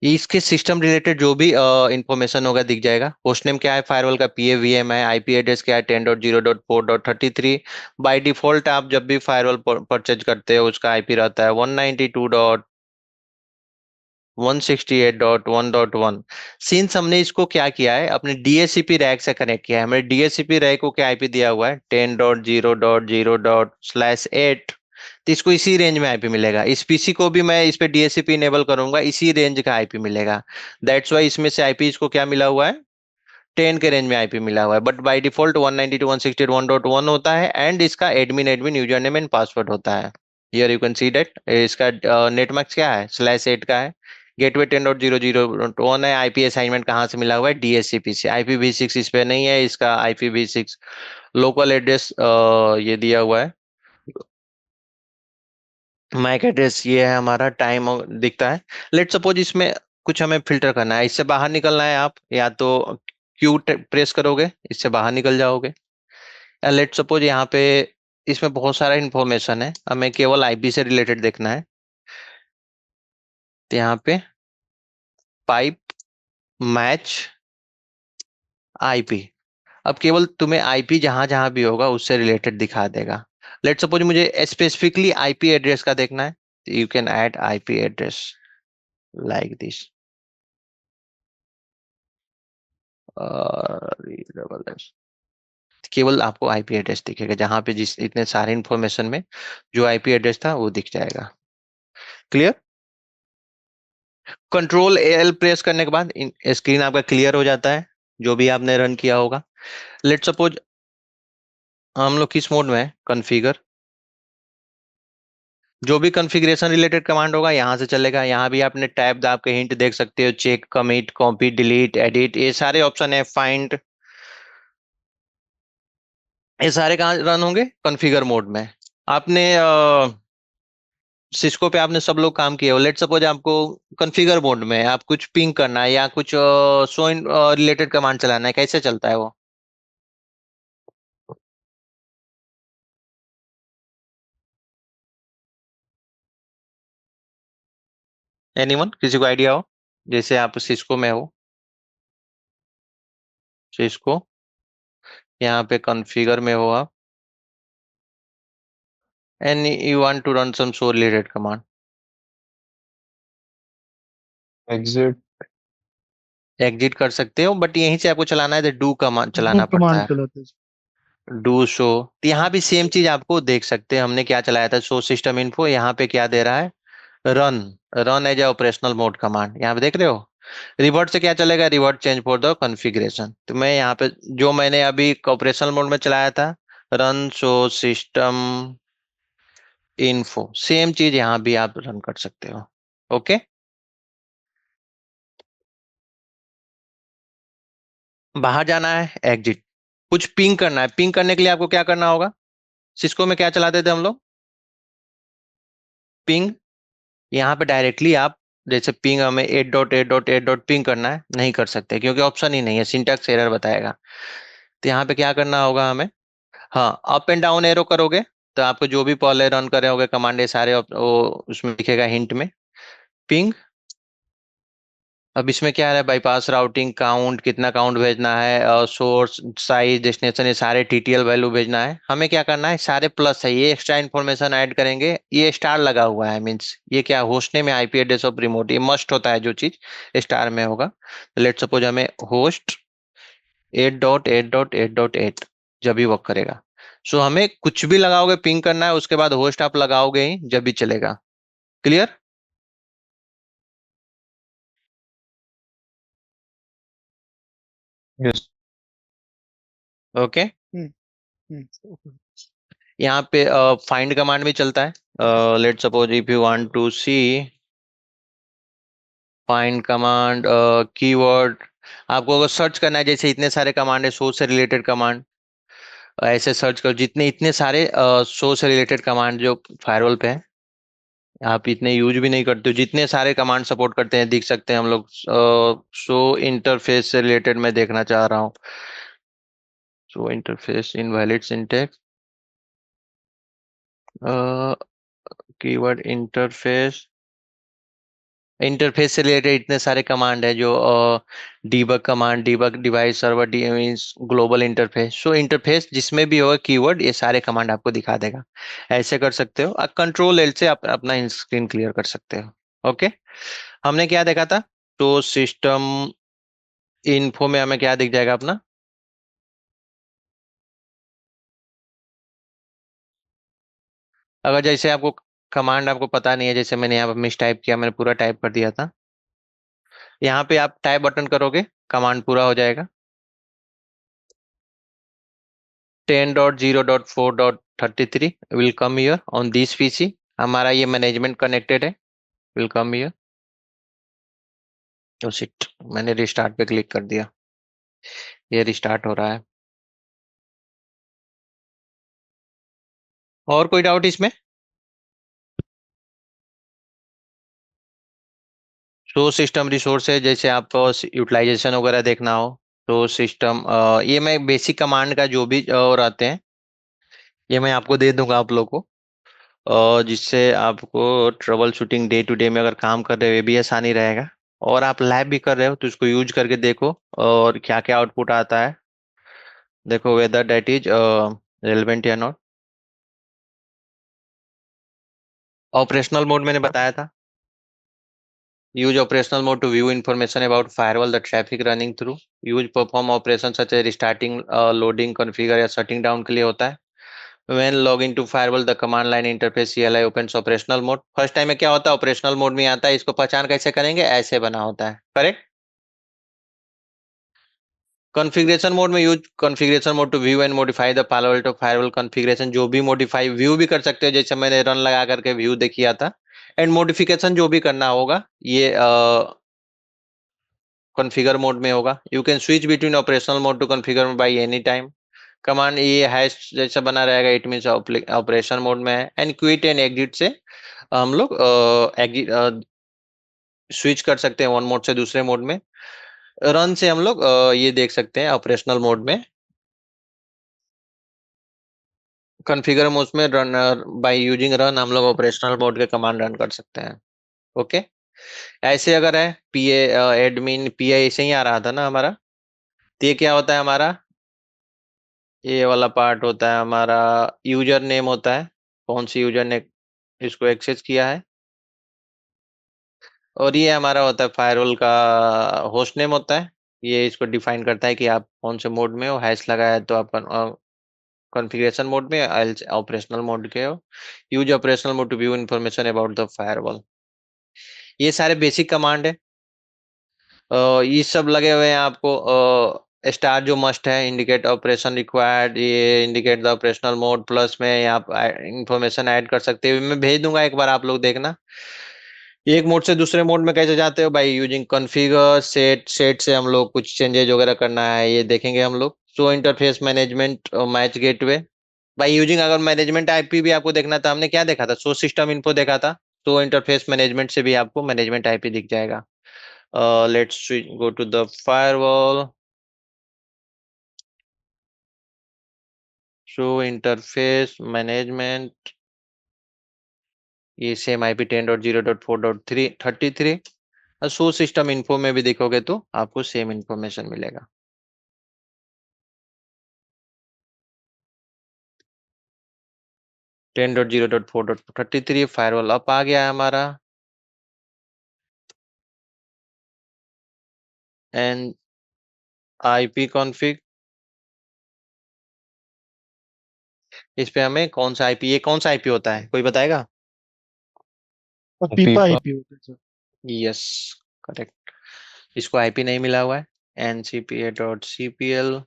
इसके सिस्टम रिलेटेड जो भी इंफॉर्मेशन होगा दिख जाएगा। होस्ट नेम क्या है फायरवॉल का, PAVM है। IP एड्रेस क्या है, 10.0.4.33। बाय डिफॉल्ट आप जब भी फायरवॉल परचेज करते हो उसका IP रहता है 192.168.1.1। सिंस हमने इसको क्या किया है, अपने DHCP रैक से कनेक्ट किया है, हमारे DHCP रैक को क्या IP दिया हुआ है, 10.0.0./8। तो इसको इसी रेंज में IP मिलेगा। इस PC को भी मैं इस पे DHCP इनेबल करूंगा, इसी रेंज का IP मिलेगा। दैट्स वाई इसमें से IP इसको क्या मिला हुआ है, 10 के रेंज में IP मिला हुआ है। बट बाय डिफॉल्ट 192.168.1.1 होता है, एंड इसका admin user name and password होता है। Here you can see that इसका नेटमैक्स क्या है, /8 का है। गेटवे 10.0.0.1 है। IP असाइनमेंट कहाँ से मिला हुआ है, DHCP से। IPv6 इस पे नहीं है, इसका IPv6 लोकल एड्रेस ये दिया हुआ है। मैक एड्रेस ये है हमारा, टाइम दिखता है। लेट सपोज इसमें कुछ हमें फिल्टर करना है, इससे बाहर निकलना है, आप या तो क्यू प्रेस करोगे, इससे बाहर निकल जाओगे। या लेट सपोज यहाँ पे इसमें बहुत सारा इंफॉर्मेशन है, हमें केवल IP से रिलेटेड देखना है। तो यहाँ पे पाइप मैच IP, अब केवल तुम्हें IP जहां जहां भी होगा उससे रिलेटेड दिखा देगा। लेट सपोज मुझे स्पेसिफिकली IP एड्रेस का देखना है, you can add IP address like this, केवल आपको IP एड्रेस दिखेगा, जहां पे जिस इतने सारे इंफॉर्मेशन में जो IP एड्रेस था वो दिख जाएगा। क्लियर? Ctrl+L प्रेस करने के बाद स्क्रीन आपका क्लियर हो जाता है, जो भी आपने रन किया होगा। लेट सपोज हम लोग किस मोड में है, कॉन्फ़िगर, जो भी कॉन्फ़िगरेशन रिलेटेड कमांड होगा यहाँ से चलेगा। यहाँ भी आपने टैब दाब के हिंट देख सकते हो, check, commit, copy, delete, edit, ये सारे ऑप्शन है, फाइंड, ये सारे कहाँ रन होंगे? कॉन्फ़िगर मोड में। आपने सिस्को पे आपने सब लोग काम किए हो, लेट सपोज आपको कॉन्फ़िगर मोड में आप कुछ पिंग करना है या कुछ शो रिलेटेड कमांड चलाना है, कैसे चलता है वो? एनीवन, किसी को आइडिया हो? जैसे आप सिस्को में हो, सिस्को यहाँ पे कॉन्फ़िगर में हो आप, and you want to run some show related command, exit. Exit कर सकते हो, बट यहीं से आपको चलाना है तो डू कमांड डू चलाना पड़ता कमांड है, चलाते हैं। Do show. तो यहाँ भी सेम चीज आपको देख सकते हैं, हमने क्या चलाया था, शो सिस्टम इन्फो, यहाँ पे क्या दे रहा है, run, run as a operational mode command, यहाँ पे देख रहे हो। रिवर्ट से क्या चलेगा, revert change for the configuration. तो मैं यहाँ पे जो मैंने अभी ऑपरेशनल मोड में चलाया था, run show system info, same चीज यहाँ भी आप रन कर सकते हो। ओके, बाहर जाना है, एग्जिट, कुछ पिंग करना है, पिंग करने के लिए आपको क्या करना होगा, सिस्को में क्या चलाते थे हम लोग, पिंग। यहाँ पे डायरेक्टली आप जैसे पिंग हमें 8.8.8 पिंग करना है, नहीं कर सकते क्योंकि ऑप्शन ही नहीं है, सिंटैक्स एरर बताएगा। तो यहाँ पे क्या करना होगा हमें, हाँ, अप एंड डाउन एरो करोगे तो आपको जो भी पहले रन करे होगे कमांड, ये सारे वो उसमें दिखेगा हिंट में, पिंग। अब इसमें क्या है, बाईपास, राउटिंग, काउंट, कितना काउंट भेजना है, सोर्स, साइज, डेस्टिनेशन, ये सारे टीटीएल वैल्यू भेजना है। हमें क्या करना है, सारे प्लस है, ये एक्स्ट्रा इन्फॉर्मेशन ऐड करेंगे, ये स्टार लगा हुआ है, मीन्स ये क्या, होस्ट नेम है, आईपी एड्रेस ऑफ रिमोट, ये मस्ट होता है जो चीज स्टार में होगा। लेट सपोज हमें होस्ट 8.8.8.8 जब भी वर्क करेगा। सो हमें कुछ भी लगाओगे पिंग करना है, उसके बाद होस्ट आप लगाओगे ही जब भी चलेगा। क्लियर? यस। ओके। Okay. यहाँ पे फाइंड कमांड भी चलता है। Let suppose if you want to see find command, keyword, आपको अगर सर्च करना है, जैसे इतने सारे कमांड है शो से रिलेटेड कमांड, ऐसे सर्च करो, जितने इतने सारे शो से रिलेटेड कमांड जो फायरवॉल पे है, आप इतने यूज भी नहीं करते हो, जितने सारे कमांड सपोर्ट करते हैं दिख सकते हैं हम लोग। शो इंटरफेस से रिलेटेड मैं देखना चाह रहा हूँ, show interface invalid syntax, keyword interface, interface से रिलेटेड इतने सारे कमांड है जो debug command, debug device server, D means global interface, so interface जिसमें भी होगा कीवर्ड, ये सारे कमांड आपको दिखा देगा। ऐसे कर सकते हो, कंट्रोल एल से आप अपना स्क्रीन क्लियर कर सकते हो। ओके, हमने क्या देखा था, तो सिस्टम इन्फो में हमें क्या दिख जाएगा अपना, अगर जैसे आपको कमांड आपको पता नहीं है, जैसे मैंने यहाँ पर मिस टाइप किया, मैंने पूरा टाइप कर दिया था, यहाँ पे आप टाइप बटन करोगे कमांड पूरा हो जाएगा। 10.0.4.33 will come here on this PC, हमारा ये मैनेजमेंट कनेक्टेड है, will come here। तो शिट, मैंने रिस्टार्ट पे क्लिक कर दिया, ये रिस्टार्ट हो रहा है। और कोई डाउट इसमें? तो सिस्टम रिसोर्सेज, जैसे आपको यूटिलाइजेशन वगैरह देखना हो, तो सिस्टम, ये मैं बेसिक कमांड का जो भी और आते हैं ये मैं आपको दे दूंगा आप लोग को, जिससे आपको troubleshooting day to day में अगर काम कर रहे हो ये भी आसानी रहेगा, और आप लैब भी कर रहे हो तो इसको यूज करके देखो और क्या क्या आउटपुट आता है, देखो वेदर दैट इज रेलेवेंट या नॉट। ऑपरेशनल मोड मैंने बताया था, use operational mode to view information about firewall, the traffic running through, use perform operations such as restarting, loading, configure या shutting down के लिए होता है। when login to firewall the command line interface CLI opens operational mode, first time में क्या होता है, operational mode में आता है, इसको पहचान कैसे करेंगे, ऐसे बना होता है, करेक्ट। कॉन्फ़िगरेशन मोड में use configuration mode to view and modify the Palo Alto firewall configuration, जो भी मॉडिफाई व्यू भी कर सकते हो, जैसे मैंने रन लगा करके व्यू देखिया था, एंड मॉडिफिकेशन जो भी करना होगा ये कॉन्फ़िगर मोड में होगा। You can switch between operational mode to configure by any time. Command ये हैश जैसा बना रहेगा, इट मींस ऑपरेशन मोड में है। एंड क्विट एंड एग्जिट से हम लोग स्विच कर सकते हैं वन मोड से दूसरे मोड में। रन से हम लोग ये देख सकते हैं ऑपरेशनल मोड में। कॉन्फ़िगर मोड में रन बाय यूजिंग रन हम लोग ऑपरेशनल मोड के कमांड रन कर सकते हैं। ओके, ऐसे अगर है पीए एडमिन पीए ऐसे ही आ रहा था ना हमारा, तो ये क्या होता है हमारा, ये वाला पार्ट होता है हमारा यूजर नेम होता है, कौन सी यूजर ने इसको एक्सेस किया है। और ये हमारा होता है फायरवॉल का होस्ट नेम होता है, ये इसको डिफाइन करता है कि आप कौन से मोड में हो। हैश लगाया है तो आप कॉन्फ़िगरेशन मोड में, एल्स ऑपरेशनल मोड के हो। Use operational mode to view information about the firewall. ये सारे बेसिक कमांड है। ये सब लगे हुए हैं आपको। स्टार जो मस्ट है, इंडिकेट ऑपरेशन रिक्वायर्ड, ये indicate the operational mode, plus में आप इंफॉर्मेशन ऐड कर सकते हो। मैं भेज दूंगा, एक बार आप लोग देखना। एक मोड से दूसरे मोड में कैसे जाते हो, by using configure set. Set से हम लोग कुछ चेंजेज वगैरह करना है, ये देखेंगे हम लोग। Show interface management match gateway by using. अगर मैनेजमेंट आईपी भी आपको देखना था, हमने क्या देखा था, शो सिस्टम इन्फो देखा था। तो इंटरफेस मैनेजमेंट से भी आपको मैनेजमेंट आईपी दिख जाएगा। Let's go to the firewall, show interface management. ये same IP 10.0.4.333। Show system info में भी देखोगे तो आपको सेम इंफॉर्मेशन मिलेगा। 10.0.4.33 फायरवॉल अप आ गया है हमारा। एंड आईपी कॉन्फ़िग, इस पे हमें कौन सा आईपी, ये कौन सा आईपी होता है, कोई बताएगा? और पीपा पीपा आईपी होता है सर। Yes, correct. इसको आईपी नहीं मिला हुआ है। ncpa.cpl,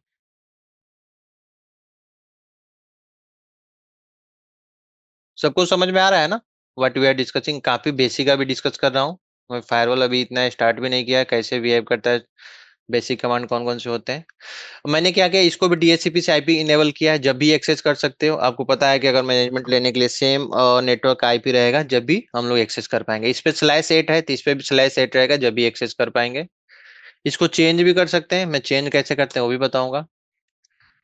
सबको समझ में आ रहा है ना व्हाट वी आर डिस्कसिंग? काफी बेसिक का भी डिस्कस कर रहा हूँ मैं। फायरवॉल अभी इतना स्टार्ट भी नहीं किया है, कैसे बिहेव करता है, बेसिक कमांड कौन कौन से होते हैं। मैंने क्या किया, इसको भी डीएचसीपी से आईपी इनेबल किया है, जब भी एक्सेस कर सकते हो। आपको पता है कि अगर मैनेजमेंट लेने के लिए सेम नेटवर्क आईपी रहेगा, जब भी हम लोग एक्सेस कर पाएंगे। इस पे /8 है तो इस पे भी /8 रहेगा, जब भी एक्सेस कर पाएंगे। इसको चेंज भी कर सकते हैं, मैं चेंज कैसे करते हैं वो भी बताऊंगा।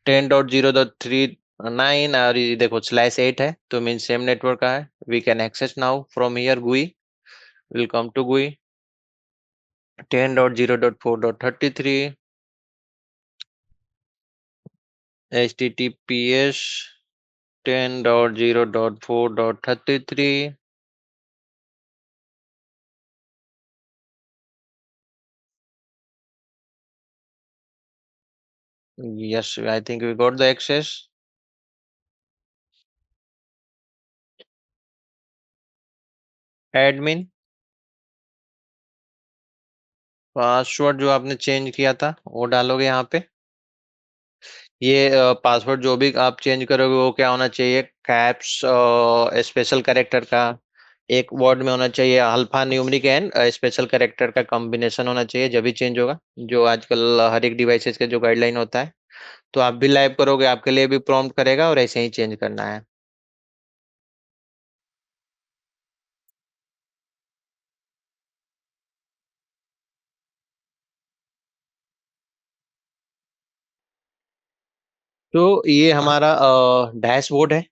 10.0.39 और ये देखो /8 है तो मीन सेम नेटवर्क का है। We can access now from here GUI, will come to GUI 10.0.4.33 https 10.0.4.33 yes, I think we got the access. Admin password जो आपने चेंज किया था वो डालोगे यहाँ पे। ये पासवर्ड जो भी आप चेंज करोगे वो क्या होना चाहिए, कैप्स स्पेशल कैरेक्टर का एक वर्ड में होना चाहिए, alpha numeric and special character का कॉम्बिनेशन होना चाहिए, जब भी चेंज होगा। जो आजकल हर एक डिवाइसेस के जो गाइडलाइन होता है, तो आप भी लाइव करोगे, आपके लिए भी प्रॉम्प्ट करेगा और ऐसे ही चेंज करना है। तो ये हमारा डैशबोर्ड है,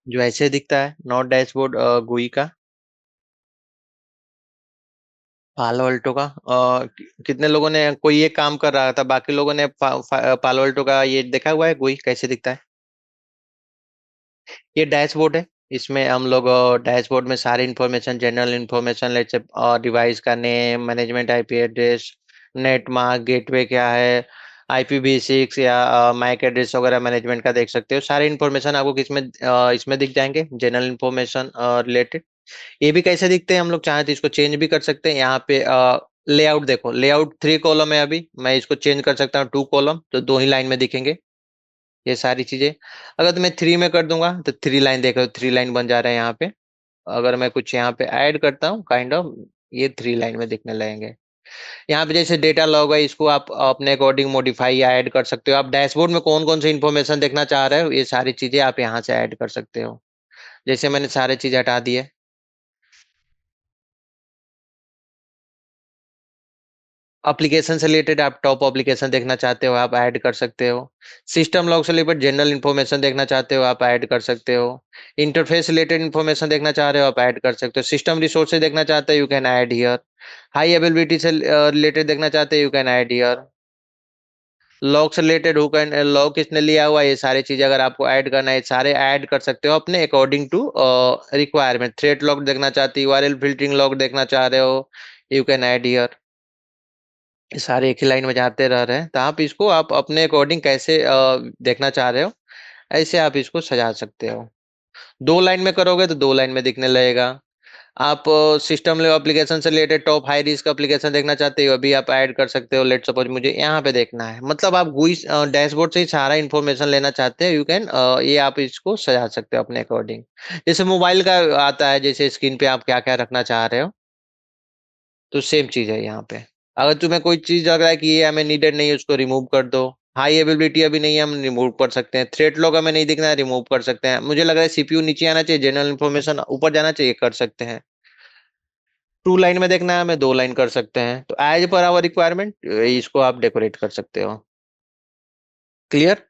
जो ऐसे दिखता है, नॉट डैशबोर्ड GUI का, पालो अल्टो का। कितने लोगों ने, कोई ये काम कर रहा था, बाकी लोगों ने पालो अल्टो का ये देखा हुआ है GUI कैसे दिखता है? ये डैशबोर्ड है, इसमें हम लोग डैशबोर्ड में सारी information, general information, let's say device का name, management IP address, netmask, gateway क्या है, IPv6 या मैक एड्रेस वगैरह मैनेजमेंट का देख सकते हो। सारी इंफॉर्मेशन आपको किसमें इसमें दिख जाएंगे, जनरल इंफॉर्मेशन रिलेटेड। ये भी कैसे दिखते हैं, हम लोग चाहे तो इसको चेंज भी कर सकते हैं। यहाँ पे लेआउट देखो, लेआउट 3 कॉलम है, अभी मैं इसको चेंज कर सकता हूँ 2 कॉलम, तो 2 ही लाइन में दिखेंगे ये सारी चीजें। अगर तो मैं 3 में कर दूंगा तो 3 लाइन देखो, 3 लाइन बन जा रहा है यहाँ पे। अगर मैं कुछ यहाँ पे ऐड करता हूँ काइंड ऑफ, ये 3 लाइन में दिखने लगेंगे। यहाँ पे जैसे डेटा लॉग है, इसको आप अपने अकॉर्डिंग मॉडिफाई या ऐड कर सकते हो। आप डैशबोर्ड में कौन कौन सी इन्फॉर्मेशन देखना चाह रहे हो, ये सारी चीजें आप यहाँ से ऐड कर सकते हो। जैसे मैंने सारे चीज हटा दिए। एप्लीकेशन से रिलेटेड आप टॉप एप्लीकेशन देखना चाहते हो, आप ऐड कर सकते हो। सिस्टम लॉग से रिलेटेड जनरल इन्फॉर्मेशन देखना चाहते हो, आप ऐड कर सकते हो। इंटरफेस रिलेटेड इन्फॉर्मेशन देखना चाह रहे हो, आप ऐड कर सकते हो। सिस्टम रिसोर्सेज देखना चाहते हो, you can add here. High availability से रिलेटेड देखना चाहते हो, you can add here. Log से रिलेटेड हु कैन लॉग किसने लिया हुआ, ये सारी चीजें अगर आपको ऐड करना है, सारे ऐड कर सकते हो अपने according to requirement. Threat log देखना चाहते हो, यूआरएल फिल्टरिंग लॉग देखना चाह रहे हो, यू कैन ऐड हियर। ये सारे एक ही लाइन में जाते रह रहे हैं, तो आप इसको आप अपने अकॉर्डिंग कैसे देखना चाह रहे हो, ऐसे आप इसको सजा सकते हो। 2 लाइन में करोगे तो 2 लाइन में दिखने लगेगा। आप सिस्टम लेवल एप्लीकेशन से related top high risk application देखना चाहते हो, अभी आप ऐड कर सकते हो। लेट सपोज मुझे यहाँ पे देखना है, मतलब आप गुई डैशबोर्ड से ही सारा इन्फॉर्मेशन लेना चाहते हैं, यू कैन ये आप इसको सजा सकते हो अपने अकॉर्डिंग। जैसे मोबाइल का आता है, जैसे स्क्रीन पे आप क्या क्या रखना चाह रहे हो, तो सेम चीज है यहाँ पे। अगर तुम्हें कोई चीज लग रहा है कि ये हमें नीडेड नहीं है, उसको रिमूव कर दो। हाई अवेलेबिलिटी अभी नहीं है, हम रिमूव कर सकते हैं। थ्रेड लॉग हमें नहीं दिखना है, रिमूव कर सकते हैं। मुझे लग रहा है सीपीयू नीचे आना चाहिए, जनरल इन्फॉर्मेशन ऊपर जाना चाहिए, कर सकते हैं। 2 लाइन में देखना है हमें, 2 लाइन कर सकते हैं। तो एज पर आवर रिक्वायरमेंट इसको आप डेकोरेट कर सकते हो। क्लियर।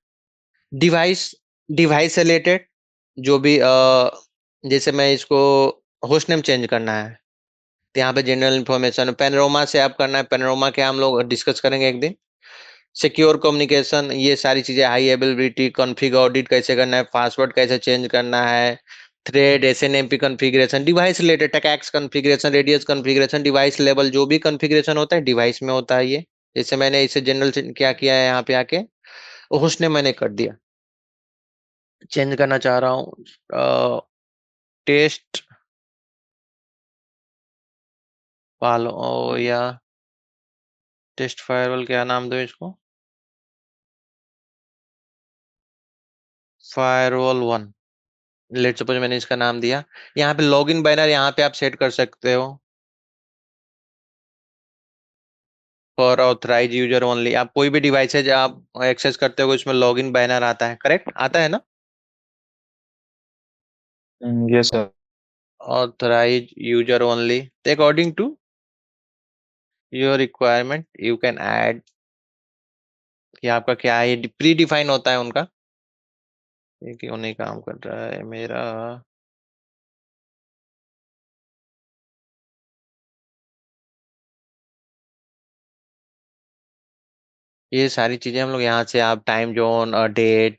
डिवाइस, डिवाइस से रिलेटेड जो भी जैसे मैं इसको होस्ट नेम चेंज करना है, तो यहाँ पे जनरल इन्फॉर्मेशन पेनोरमा से आप करना है। पेनोरमा के हम लोग डिस्कस करेंगे एक दिन। सिक्योर कम्युनिकेशन, ये सारी चीजें। हाई अवेलेबिलिटी, कॉन्फ़िग ऑडिट कैसे करना है, पासवर्ड कैसे चेंज करना है, thread SNMP configuration, device related tax configuration, radius configuration, device level जो भी कॉन्फ़िगरेशन होता है डिवाइस में होता है ये। जैसे मैंने इसे जनरल क्या किया है, यहाँ पे आके उसने मैंने कर दिया। चेंज करना चाह रहा हूँ टेस्ट पालो या टेस्ट फायरवॉल, क्या नाम दो इसको, फायरवॉल 1। लेट सपोज मैंने इसका नाम दिया। यहाँ पे लॉगिन बैनर यहाँ पे आप सेट कर सकते हो फॉर ऑथराइज यूजर ओनली। आप कोई भी डिवाइसेज आप एक्सेस करते हो, इसमें लॉगिन बैनर आता है, करेक्ट आता है ना। Yes sir. Authorize user only, according to your requirement you can add कि आपका क्या है। ये प्री डिफाइन होता है उनका। ये क्यों नहीं काम कर रहा है मेरा। ये सारी चीजें हम लोग यहाँ से, आप टाइम जोन और डेट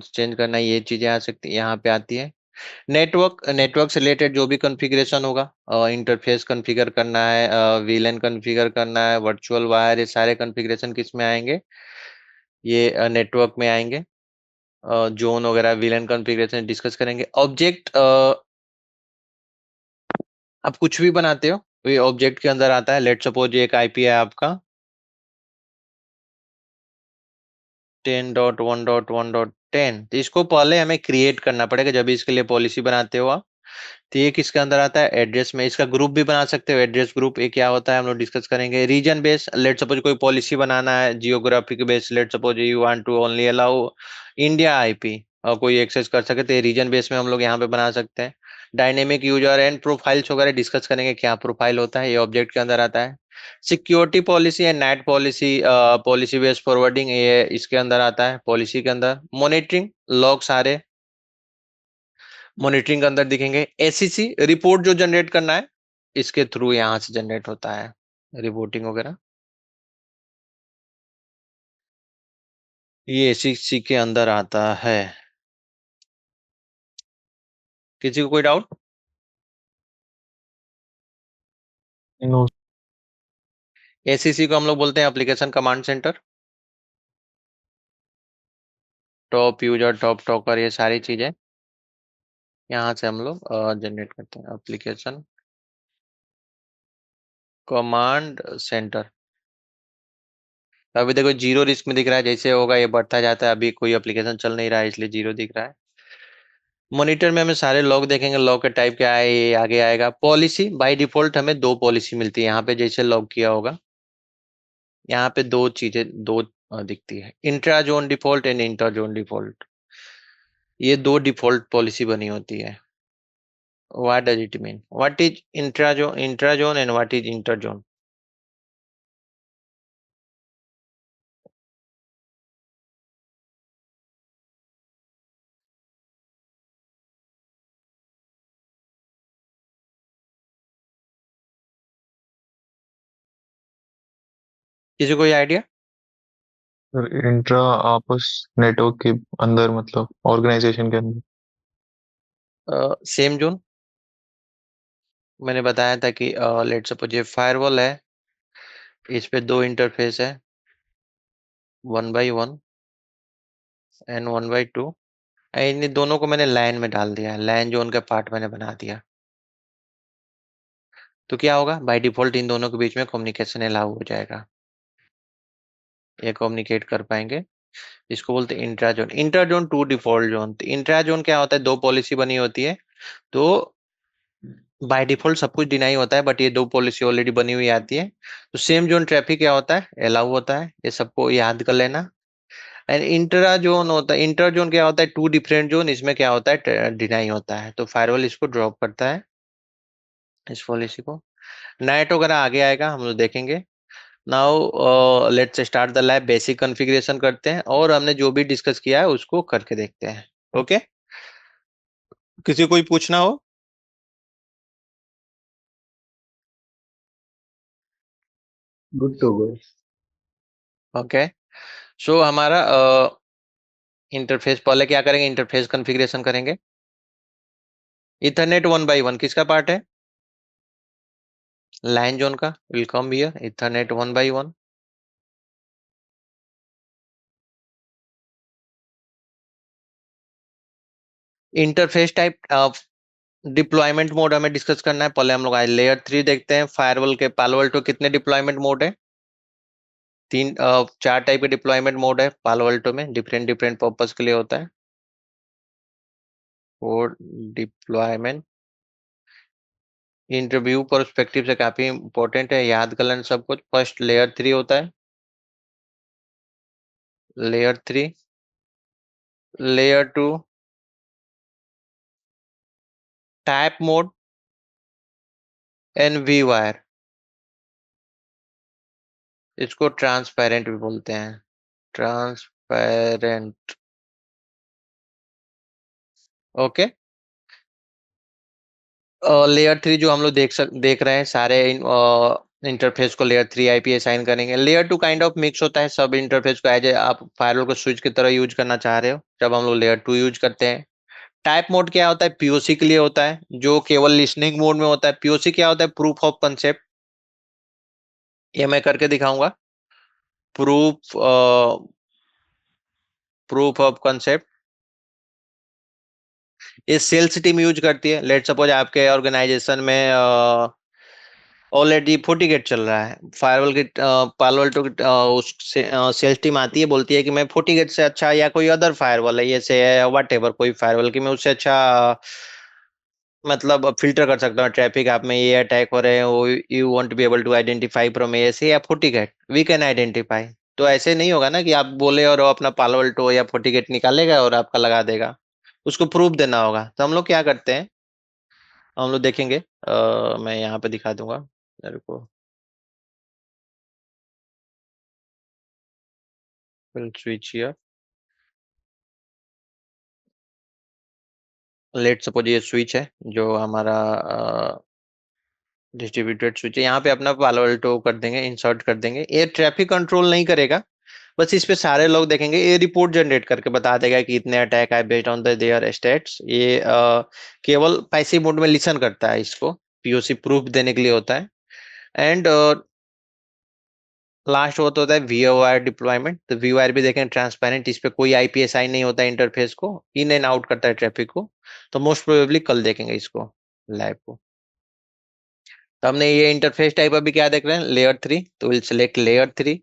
चेंज करना, ये चीजें आ सकती यहाँ पे आती है। नेटवर्क, नेटवर्क से रिलेटेड जो भी कॉन्फ़िगरेशन होगा, इंटरफेस कॉन्फ़िगर करना है, वीलन कॉन्फ़िगर करना है, वर्चुअल वायर, ये सारे कॉन्फ़िगरेशन किस में आएंगे, ये नेटवर्क में आएंगे। जोन वगैरह वीलन कॉन्फ़िगरेशन डिस्कस करेंगे। ऑब्जेक्ट आप कुछ भी बनाते हो तो ये ऑब्जेक्ट के अंदर आता है। लेट सपोज ये एक आईपी है आपका 10.1.1.10, तो इसको पहले हमें क्रिएट करना पड़ेगा जब इसके लिए पॉलिसी बनाते हो आप। तो ये किसके अंदर आता है, एड्रेस में। इसका ग्रुप भी बना सकते हो, एड्रेस ग्रुप, ये क्या होता है हम लोग डिस्कस करेंगे। रीजन बेस, लेट सपोज कोई पॉलिसी बनाना है geographic base, let suppose you want to only allow India IP और कोई एक्सेस कर सके, तो ये रीजन बेस में हम लोग यहाँ पे बना सकते हैं। डायनेमिक यूजर एंड प्रोफाइल्स वगैरह डिस्कस करेंगे, क्या प्रोफाइल होता है, ये ऑब्जेक्ट के अंदर आता है। Security policy and net policy, policy based forwarding, ये इसके अंदर आता है पॉलिसी के अंदर। मॉनिटरिंग लॉग सारे मॉनिटरिंग के अंदर दिखेंगे। एसीसी रिपोर्ट जो जनरेट करना है, इसके थ्रू यहाँ से जनरेट होता है रिपोर्टिंग वगैरह, ये एसीसी के अंदर आता है। किसी को कोई डाउट। नो। एसीसी को हम लोग बोलते हैं application command centre. Top user, top talker, ये सारी चीजें यहाँ से हम लोग जनरेट करते हैं। Application command centre. अभी देखो जीरो रिस्क में दिख रहा है, जैसे होगा ये बढ़ता जाता है। अभी कोई एप्लीकेशन चल नहीं रहा है इसलिए जीरो दिख रहा है। मॉनिटर में हमें सारे लॉग देखेंगे, लॉग का टाइप क्या है ये आगे आएगा। पॉलिसी बाय डिफॉल्ट हमें दो पॉलिसी मिलती है यहाँ पे, जैसे लॉग किया होगा यहाँ पे दो चीजें दो दिखती है, intra zone default and inter zone default. ये दो डिफॉल्ट पॉलिसी बनी होती है। What does it mean? What is intra zone and what is inter zone? किसी कोई आइडिया? इंट्रा आपस नेटवर्क के अंदर, मतलब ऑर्गेनाइजेशन के अंदर। सेम जोन मैंने बताया था कि लेट्स सपोज ये फायरवॉल है, इस पे दो इंटरफेस है, 1x1 एंड 1x2। इन दोनों को मैंने लाइन में डाल दिया, लाइन जोन का पार्ट मैंने बना दिया। तो क्या होगा, बाय डिफॉल्ट इन दोनों के बीच में कम्युनिकेशन अलाउ हो जाएगा, ये कम्युनिकेट कर पाएंगे। इसको बोलते हैं intra zone. Inter zone to default zone. तो इंट्रा जोन क्या होता है, दो पॉलिसी बनी होती है, तो बाय डिफॉल्ट सब कुछ डिनाई होता है, बट ये दो पॉलिसी ऑलरेडी बनी हुई आती है। तो सेम जोन ट्रैफिक क्या होता है, अलाउ होता है, ये सबको याद कर लेना। एंड इंट्रा जोन होता है, इंटर जोन क्या होता है, टू डिफरेंट जोन, इसमें क्या होता है डिनाई होता है। तो फायरवॉल इसको ड्रॉप करता है, इस पॉलिसी को। नाइट वगैरह आगे आएगा, हम लोग देखेंगे। Now let's start the lab. Basic configuration करते हैं और हमने जो भी डिस्कस किया है उसको करके देखते हैं। ओके, किसी कोई पूछना हो? Good to go. Okay, so हमारा इंटरफेस पहले क्या करेंगे, इंटरफेस कॉन्फ़िगरेशन करेंगे। इथरनेट 1x1 किसका पार्ट है, लाइन जोन का। Will come here Ethernet 1x1। Interface type deployment mode हमें डिस्कस करना है। पहले हम लोग आज लेयर 3 देखते हैं। फायरवॉल के पालो अल्टो कितने डिप्लॉयमेंट मोड है, चार टाइप के डिप्लॉयमेंट मोड है पालो अल्टो में, डिफरेंट डिफरेंट पर्पस के लिए होता है। और डिप्लॉयमेंट इंटरव्यू परस्पेक्टिव से काफी इंपॉर्टेंट है, याद कर लेना सब कुछ। फर्स्ट लेयर 3 होता है, layer 3, layer 2 type mode and V wire, इसको ट्रांसपेरेंट भी बोलते हैं, ट्रांसपेरेंट। ओके, लेयर 3 जो हम लोग देख रहे हैं सारे इंटरफेस को लेयर 3 आईपी असाइन करेंगे। लेयर 2 काइंड ऑफ मिक्स होता है, सब इंटरफेस को एज आप फायरवॉल को स्विच की तरह यूज करना चाह रहे हो, जब हम लोग लेयर 2 यूज करते हैं। टाइप मोड क्या होता है, पीओसी के लिए होता है, जो केवल लिसनिंग मोड में होता है। पीओसी क्या होता है, प्रूफ ऑफ कंसेप्ट, ये मैं करके दिखाऊंगा। प्रूफ प्रूफ ऑफ कंसेप्ट ये सेल्स टीम यूज करती है। लेट सपोज आपके ऑर्गेनाइजेशन में ऑलरेडी फोर्टीगेट चल रहा है, फायरवॉल की पालो अल्टो की उससे सेल्स टीम आती है, बोलती है कि मैं फोर्टीगेट से अच्छा या कोई अदर फायरवॉल है, ये से वट एवर कोई फायरवॉल की मैं उससे अच्छा मतलब फिल्टर कर सकता हूँ ट्रैफिक। आप में ये अटैक हो रहे हैं, वो you want to be able to identify from ASA या फोर्टीगेट, वी कैन आइडेंटिफाई। तो ऐसे नहीं होगा ना कि आप बोले और वो अपना पालो अल्टो या फोर्टीगेट निकालेगा और आपका लगा देगा, उसको प्रूफ देना होगा। तो हम लोग क्या करते हैं, हम लोग देखेंगे। मैं यहाँ पे दिखा दूंगा मेरे को, will switch here. Late suppose ये स्विच है जो हमारा डिस्ट्रीब्यूटेड स्विच है, यहाँ पे अपना पालो अल्टो कर देंगे, इंसर्ट कर देंगे। ये ट्रैफिक कंट्रोल नहीं करेगा, बस इस पे सारे लोग देखेंगे, ये रिपोर्ट जनरेट करके बता देगा कि इतने अटैक आए based on the their status. ये केवल पैसिव मोड में लिसन करता है, इसको पीओसी प्रूफ देने के लिए होता है। एंड लास्ट होता है वीओआर डिप्लॉयमेंट। तो वीओआर भी देखें ट्रांसपेरेंट, इस पे कोई आईपीएसआई नहीं होता, इंटरफेस को इन एंड आउट करता है ट्रैफिक को। तो मोस्ट प्रोबेबली कल देखेंगे इसको लाइव को। तो हमने ये इंटरफेस टाइप अभी क्या देख रहे हैं, लेयर 3, तो विल सिलेक्ट लेयर 3।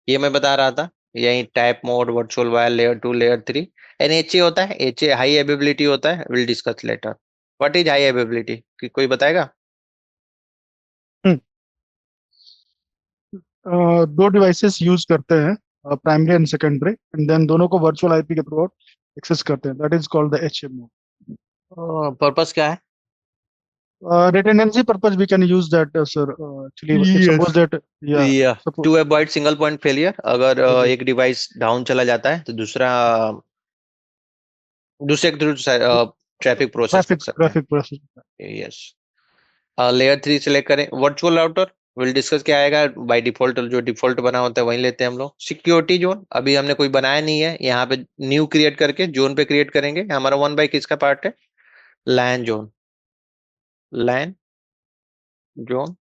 ये मैं बता रहा था, यही type mode virtual wire layer 2 layer 3। N H होता है, एच ए हाई अवेबिलिटी होता है, will discuss later. What is high availability, कोई बताएगा? दो डिवाइसेस यूज करते हैं, primary and secondary, and then दोनों को वर्चुअल आईपी के थ्रू एक्सेस करते हैं, that is called the HMO. Purpose क्या है? Redundancy purpose we can use that, sir. Actually, if Yes. suppose that, yeah, या suppose, to avoid single point failure, अगर एक डिवाइस डाउन चला जाता है तो दूसरे के थ्रू ट्रैफिक प्रोसेस कर सकते हैं। traffic process. Yes. Layer 3 select करें, वर्चुअल राउटर विल डिस्कस क्या आएगा, बाय डिफॉल्ट जो डिफॉल्ट बना होता है वही लेते हैं हम लोग। सिक्योरिटी जोन अभी हमने कोई बनाया नहीं है, यहाँ पे न्यू क्रिएट करके जोन पे क्रिएट करेंगे। हमारा 1 बाय किसका पार्ट है, लैन जोन, लैन जोन।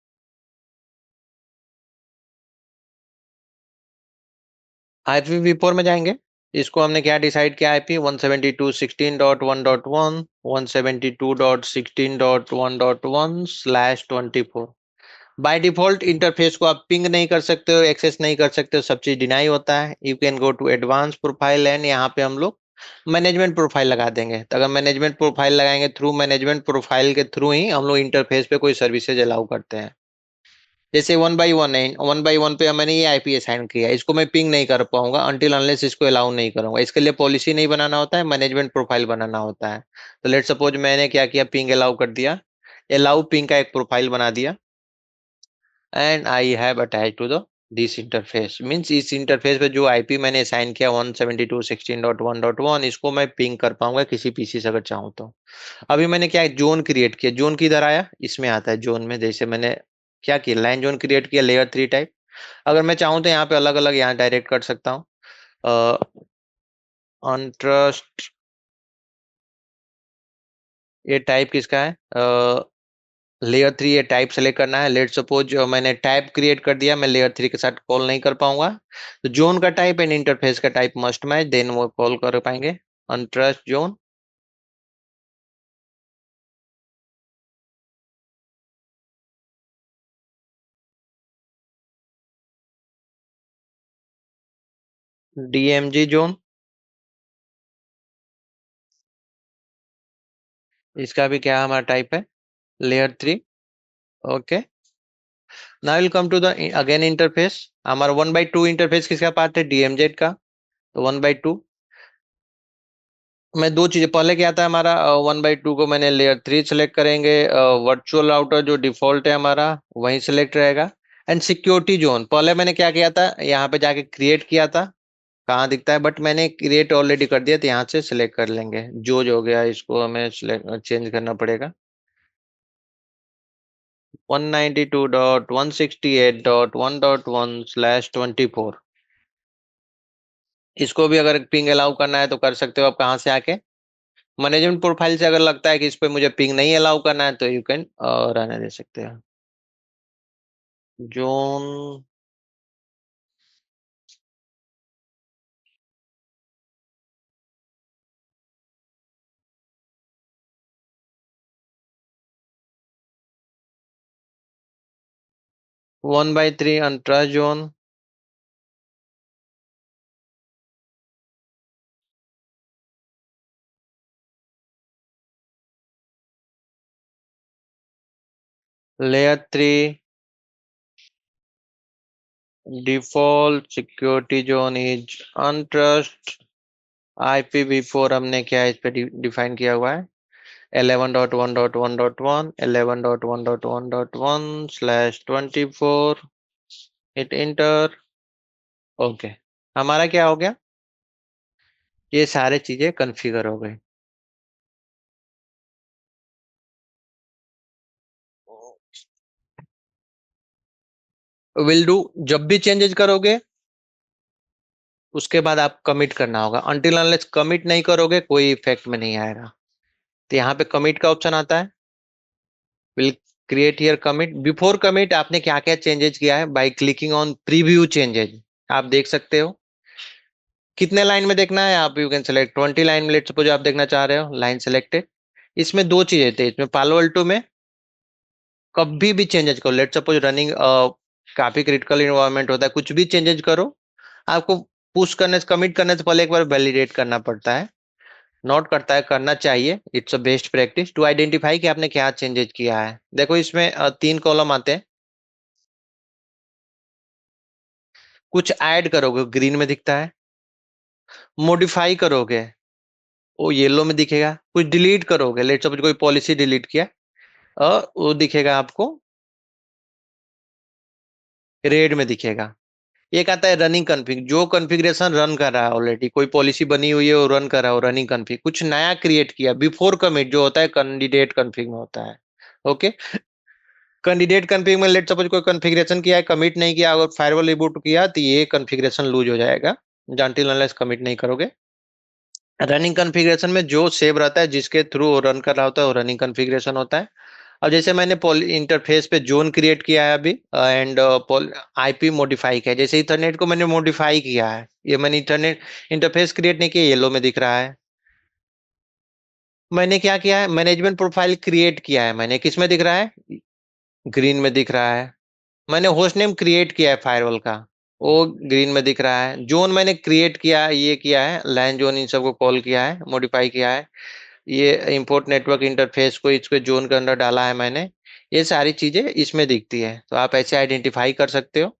IPv4 में जाएंगे, इसको हमने क्या डिसाइड किया, आईपी 172.16.1.1 172.16.1.1/24। बाय डिफॉल्ट इंटरफेस को आप पिंग नहीं कर सकते हो, एक्सेस नहीं कर सकते हो, सब चीज डिनाई होता है। You can go to advance profile and यहाँ पे हम लोग मैनेजमेंट प्रोफाइल लगा देंगे। तो अगर मैनेजमेंट प्रोफाइल लगाएंगे, थ्रू मैनेजमेंट प्रोफाइल के थ्रू ही हम लोग इंटरफेस पे कोई सर्विसेज अलाउ करते हैं। जैसे 1 बाई 1 है, 1 बाई 1 पे मैंने ये आईपी असाइन किया, इसको मैं पिंग नहीं कर पाऊंगा अनटिल अनलेस इसको अलाउ नहीं करूंगा। इसके लिए पॉलिसी नहीं बनाना होता है, मैनेजमेंट प्रोफाइल बनाना होता है। तो लेट सपोज मैंने क्या किया, पिंग अलाउ कर दिया, अलाउ पिंग का एक प्रोफाइल बना दिया, and I have attach to the this interface. Means इस इंटरफेस पे जो आईपी मैंने असाइन किया 172.16.1.1, इसको मैं पिंग कर पाऊंगा किसी पीसी से अगर चाहूँ तो। अभी मैंने क्या जोन क्रिएट किया, जोन किधर आया, इसमें आता है जोन में। जैसे मैंने क्या किया, लाइन जोन क्रिएट किया लेयर 3 टाइप। अगर मैं चाहूँ तो यहाँ पे अलग अलग यहाँ डायरेक्ट कर सकता हूँ। अनट्रस्ट, ये टाइप किसका है, लेयर 3, ये टाइप सेलेक्ट करना है। लेट सपोज मैंने टाइप क्रिएट कर दिया, मैं लेयर 3 के साथ कॉल नहीं कर पाऊंगा, तो जोन का टाइप एंड इंटरफेस का टाइप मस्ट मैच, देन वो कॉल कर पाएंगे। अनट्रस्ट जोन, DMG जोन, इसका भी क्या हमारा टाइप है, layer 3। Okay, now will come to the again interface. हमारा 1/2 इंटरफेस किसका पार्ट है, DMZ का। तो 1/2 में दो चीजें, पहले क्या था हमारा, 1/2 को मैंने लेयर 3 सेलेक्ट करेंगे, वर्चुअल राउटर जो डिफॉल्ट है हमारा वही सिलेक्ट रहेगा। एंड सिक्योरिटी जोन पहले मैंने क्या किया था, यहाँ पे जाके क्रिएट किया था, कहाँ दिखता है, बट मैंने क्रिएट ऑलरेडी कर दिया, तो यहाँ से सिलेक्ट कर लेंगे। जो हो गया, इसको हमें चेंज करना पड़ेगा, 192.168.1.1/24। इसको भी अगर पिंग अलाउ करना है तो कर सकते हो आप, कहाँ से आके मैनेजमेंट प्रोफाइल से। अगर लगता है कि इस पे मुझे पिंग नहीं अलाउ करना है तो यू कैन रहने दे सकते हैं। Zone, 1/3 untrust zone, layer 3 default security zone is untrust. IPv4 हमने क्या इस पे डिफाइन किया हुआ है, 11.1.1.1 11.1.1.1/24। Hit inter. ओके, हमारा क्या हो गया, ये सारे चीजें कॉन्फ़िगर हो गई। विल डू, जब भी चेंजेस करोगे उसके बाद आप कमिट करना होगा, अनटिल अनलेस कमिट नहीं करोगे कोई इफेक्ट में नहीं आएगा। तो यहाँ पे कमिट का ऑप्शन आता है, will create here commit. Before commit आपने क्या क्या चेंजेस किया है, by clicking on preview changes आप देख सकते हो। कितने लाइन में देखना है आप, यू कैन सेलेक्ट 20 लाइन में, लेट सपोज आप देखना चाह रहे हो, लाइन सेलेक्टेड। इसमें दो चीजें थे, इसमें पालो अल्टो में कभी भी चेंजेस करो, लेट सपोज रनिंग काफी क्रिटिकल इन्वायरमेंट होता है, कुछ भी चेंजेस करो, आपको पुश करने से, कमिट करने से पहले एक बार वैलिडेट करना पड़ता है। नोट करता है, करना चाहिए, it's a best practice to identify कि आपने क्या चेंजेस किया है। देखो इसमें 3 कॉलम आते हैं, कुछ ऐड करोगे ग्रीन में दिखता है, मॉडिफाई करोगे वो येलो में दिखेगा, कुछ डिलीट करोगे, लेट सपोज कोई पॉलिसी डिलीट किया वो दिखेगा आपको रेड में दिखेगा। एक आता है रनिंग कॉन्फ़िग, जो कॉन्फ़िगरेशन रन कर रहा है ऑलरेडी, कोई पॉलिसी बनी हुई है वो रन कर रहा है, रनिंग कॉन्फ़िग। कुछ नया क्रिएट किया बिफोर कमिट, जो होता है कैंडिडेट कॉन्फ़िग में होता है। ओके, कैंडिडेट कॉन्फ़िग में लेट सपोज कोई कॉन्फ़िगरेशन किया है, कमिट नहीं किया, अगर फायरवॉल रिबूट किया तो ये कॉन्फ़िगरेशन लूज हो जाएगा, अनटिल अनलेस कमिट नहीं करोगे। रनिंग कॉन्फ़िगरेशन में जो सेव रहता है, जिसके थ्रू रन कर रहा होता है, वो रनिंग कॉन्फ़िगरेशन होता है। अब जैसे मैंने इंटरफेस पे जोन क्रिएट किया है अभी, एंड आईपी मॉडिफाई किया है, जैसे इथरनेट को मैंने मॉडिफाई किया है, ये मैंने इंटरनेट इंटरफेस क्रिएट नहीं किया, येलो में दिख रहा है। मैंने क्या किया है, मैनेजमेंट प्रोफाइल क्रिएट किया है, मैंने किस में दिख रहा है, ग्रीन में दिख रहा है। मैंने होस्ट नेम क्रिएट किया है फायरवॉल का, वो ग्रीन में दिख रहा है। जोन मैंने क्रिएट किया है, ये किया है, लैन जोन इन सबको कॉल किया है, मॉडिफाई किया है। ये इंपोर्ट नेटवर्क इंटरफेस को इसके जोन के अंदर डाला है मैंने। ये सारी चीजें इसमें दिखती है, तो आप ऐसे आइडेंटिफाई कर सकते हो।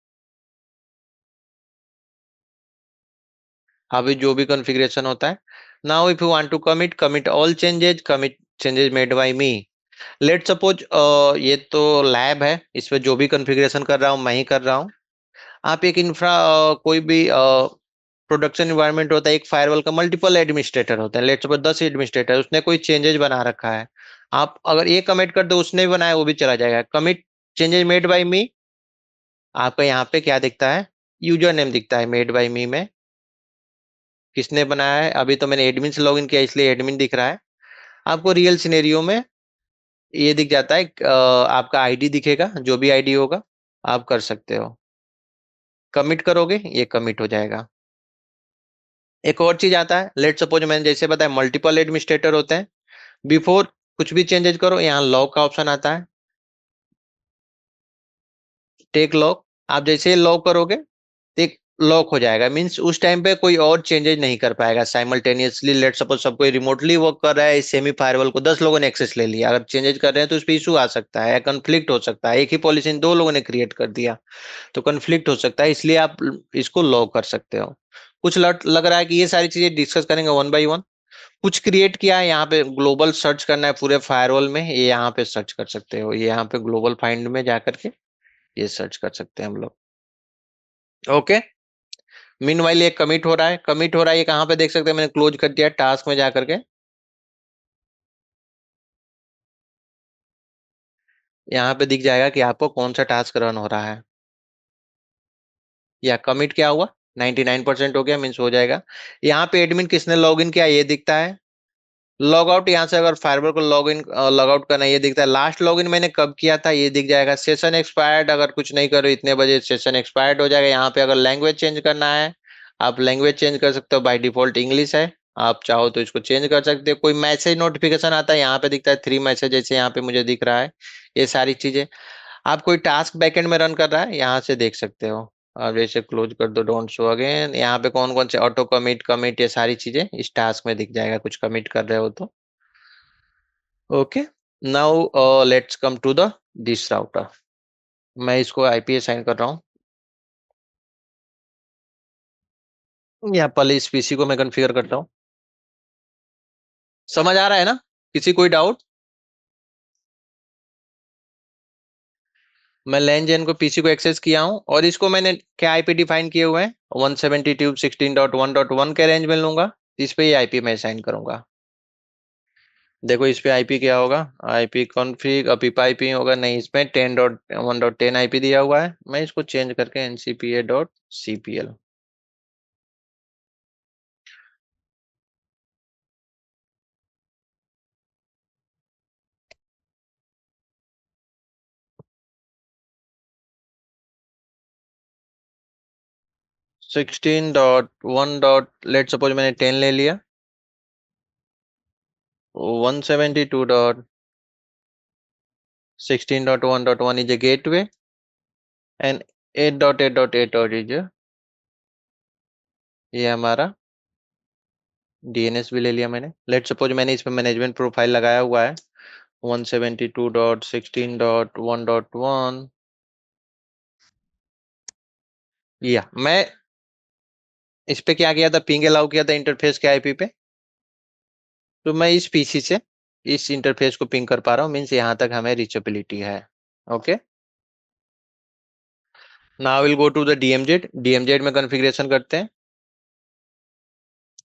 अभी जो भी कॉन्फ़िगरेशन होता है। Now if you want to commit, commit all changes, commit changes made by me. Let suppose ये तो लैब है, इसमें जो भी कॉन्फ़िगरेशन कर रहा हूँ मैं ही कर रहा हूँ। आप एक इंफ्रा कोई भी प्रोडक्शन इन्वायरमेंट होता है, एक फायरवॉल का मल्टीपल एडमिनिस्ट्रेटर होता है, लेट्स सपोज 10 एडमिनिस्ट्रेटर, उसने कोई चेंजेस बना रखा है, आप अगर ये कमिट कर दो, उसने भी बनाया वो भी चला जाएगा। कमिट चेंजेस मेड बाय मी, आपका यहाँ पे क्या दिखता है, यूजर नेम दिखता है मेड बाय मी में, किसने बनाया है। अभी तो मैंने एडमिन से लॉगिन किया इसलिए एडमिन दिख रहा है। आपको रियल सिनेरियो में ये दिख जाता है, आपका आईडी दिखेगा, जो भी आईडी होगा आप कर सकते हो। कमिट करोगे ये कमिट हो जाएगा। एक और चीज आता है, लेट सपोज मैंने जैसे बताया मल्टीपल एडमिनिस्ट्रेटर होते हैं, बिफोर कुछ भी चेंजेस करो, यहाँ लॉक का ऑप्शन आता है, टेक लॉक। आप जैसे लॉक करोगे एक लॉक हो जाएगा, मींस उस टाइम पे कोई और चेंजेस नहीं कर पाएगा साइमल्टेनियसली। लेट सपोज सब कोई रिमोटली वर्क कर रहा है, इस सेमी फायरवॉल को 10 लोगों ने एक्सेस ले लिया, अगर चेंजेस कर रहे हैं तो उस पर इशू आ सकता है, कन्फ्लिक्ट हो सकता है। एक ही पॉलिसी 2 लोगों ने क्रिएट कर दिया तो कन्फ्लिक्ट हो सकता है, इसलिए आप इसको लॉक कर सकते हो। कुछ लग रहा है कि ये सारी चीजें डिस्कस करेंगे वन बाय वन। कुछ क्रिएट किया है, यहाँ पे ग्लोबल सर्च करना है पूरे फायरवॉल में, ये यहाँ पे सर्च कर सकते हो, ये यहाँ पे ग्लोबल फाइंड में जाकर के ये सर्च कर सकते हैं हम लोग। ओके, मीनवाइल ये कमिट हो रहा है, कमिट हो रहा है, ये कहाँ पे देख सकते हैं, मैंने क्लोज कर दिया टास्क में जाकर के। यहाँ पे दिख जाएगा कि आपको कौन सा टास्क रन हो रहा है, या कमिट क्या हुआ 99% हो गया, मीन्स हो जाएगा। यहाँ पे एडमिन किसने लॉग इन किया ये दिखता है। लॉग आउट, यहाँ से अगर फायरवॉल को लॉग इन लॉग आउट करना ये दिखता है। लास्ट लॉग इन मैंने कब किया था ये दिख जाएगा। सेशन एक्सपायर्ड, अगर कुछ नहीं करो इतने बजे सेशन एक्सपायर्ड हो जाएगा। यहाँ पे अगर लैंग्वेज चेंज करना है आप लैंग्वेज चेंज कर सकते हो, बाय डिफॉल्ट इंग्लिश है, आप चाहो तो इसको चेंज कर सकते हो। कोई मैसेज नोटिफिकेशन आता है यहाँ पे दिखता है 3 मैसेज, जैसे यहाँ पे मुझे दिख रहा है। ये सारी चीजें आप कोई टास्क बैकएंड में रन कर रहा है यहाँ से देख सकते हो। अब जैसे क्लोज कर दो, डोंट शो अगेन, यहाँ पे कौन कौन से ऑटो कमिट कमिट ये सारी चीजें इस टास्क में दिख जाएगा, कुछ कमिट कर रहे हो तो। Okay, now let's come to the this router. मैं इसको आईपी असाइन कर रहा हूँ, या पहले इस पीसी को मैं कॉन्फ़िगर करता हूँ। समझ आ रहा है ना, किसी कोई डाउट। मैं लैन जेन को पीसी को एक्सेस किया हूँ, और इसको मैंने क्या आईपी डिफाइन किए हुए हैं, 172.16.1.1 के रेंज में लूंगा, इस पे ये आईपी मैं असाइन करूंगा। देखो इस पे आईपी क्या होगा, आईपी कॉन्फ़िग अपिप आईपी होगा, नहीं इसमें 10.1.10 आईपी दिया हुआ है। मैं इसको चेंज करके ncpa.cpl, लेट सपोज मैंने 10 ले लिया, 172. 16.1.1 is a gateway and 8.8.8 is ये हमारा डीएनएस भी ले लिया मैंने। लेट सपोज मैंने इसमें मैनेजमेंट प्रोफाइल लगाया हुआ है 172.16.1.1 या मैं इस पे क्या किया था, पिंग अलाउ किया था इंटरफेस के आईपी पे, तो मैं इस पीसी से इस इंटरफेस को पिंग कर पा रहा हूँ, मीन्स यहाँ तक हमें रीचेबिलिटी है। Okay, now will go to the DMZ. DMZ में कॉन्फ़िगरेशन करते हैं।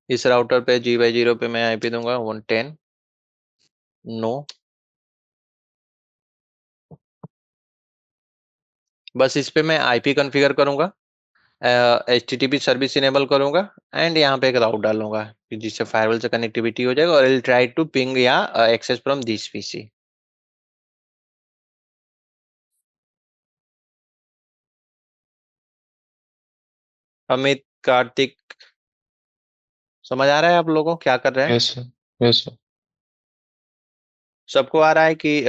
इस राउटर पे G/0 पे मैं आईपी दूंगा 110 नो, बस इस पे मैं आईपी कॉन्फ़िगर करूंगा, HTTP सर्विस इनेबल करूंगा एंड यहाँ पे एक राउट डालूंगा जिससे फायरवॉल से कनेक्टिविटी हो जाएगा और ट्राई टू पिंग या access from this PC. Amit, Kartik, समझ आ रहा है आप लोगों को क्या कर रहे हैं? Yes sir, yes sir. सबको आ रहा है कि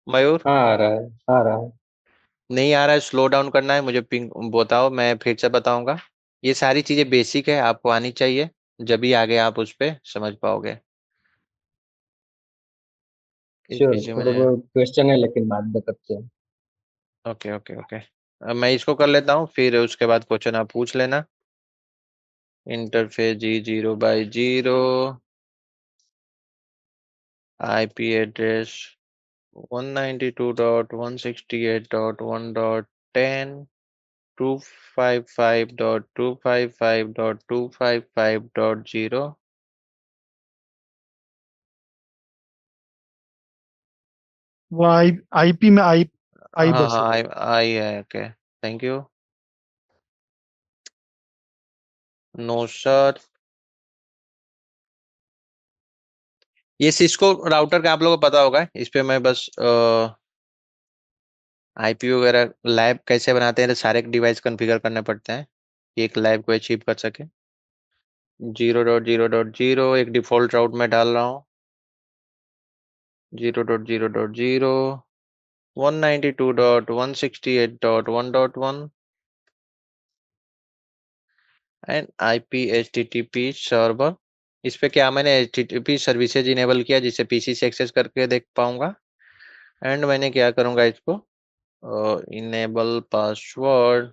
मयूर हाँ आ रहा है, आ रहा है। नहीं आ रहा है? स्लो डाउन करना है मुझे, पिंग बताओ, मैं फिर से बताऊंगा। ये सारी चीजें बेसिक है, आपको आनी चाहिए, जब भी आगे आप उस पे समझ पाओगे। इस श्योर, पीछे थोड़ा मुझे, बहुत क्वेश्चन है लेकिन बाद में करते हैं। ओके ओके ओके, अब मैं इसको कर लेता हूँ, फिर उसके बाद क्वेश्चन आप पूछ लेना। Interface G0/0, IP address 192.168.1.10, 255.255.255.0। वो आईपी में आई आई हाँ बस हाँ, है। आई है, okay, thank you. No sir, ये सिस्को राउटर का आप लोगों को पता होगा, इस पे मैं बस आईपी वगैरह लैब कैसे बनाते हैं, तो सारे डिवाइस कॉन्फ़िगर करने पड़ते हैं कि एक लैब को अचीव कर सके। 0.0.0 एक डिफॉल्ट राउट में डाल रहा हूँ, 0.0.0 192.168.1.1 एंड आईपी HTTP सर्वर। इस पे क्या मैंने HTTP सर्विसेज इनेबल किया जिससे पीसी से एक्सेस करके देख पाऊंगा। एंड मैंने क्या करूंगा, इसको इनेबल पासवर्ड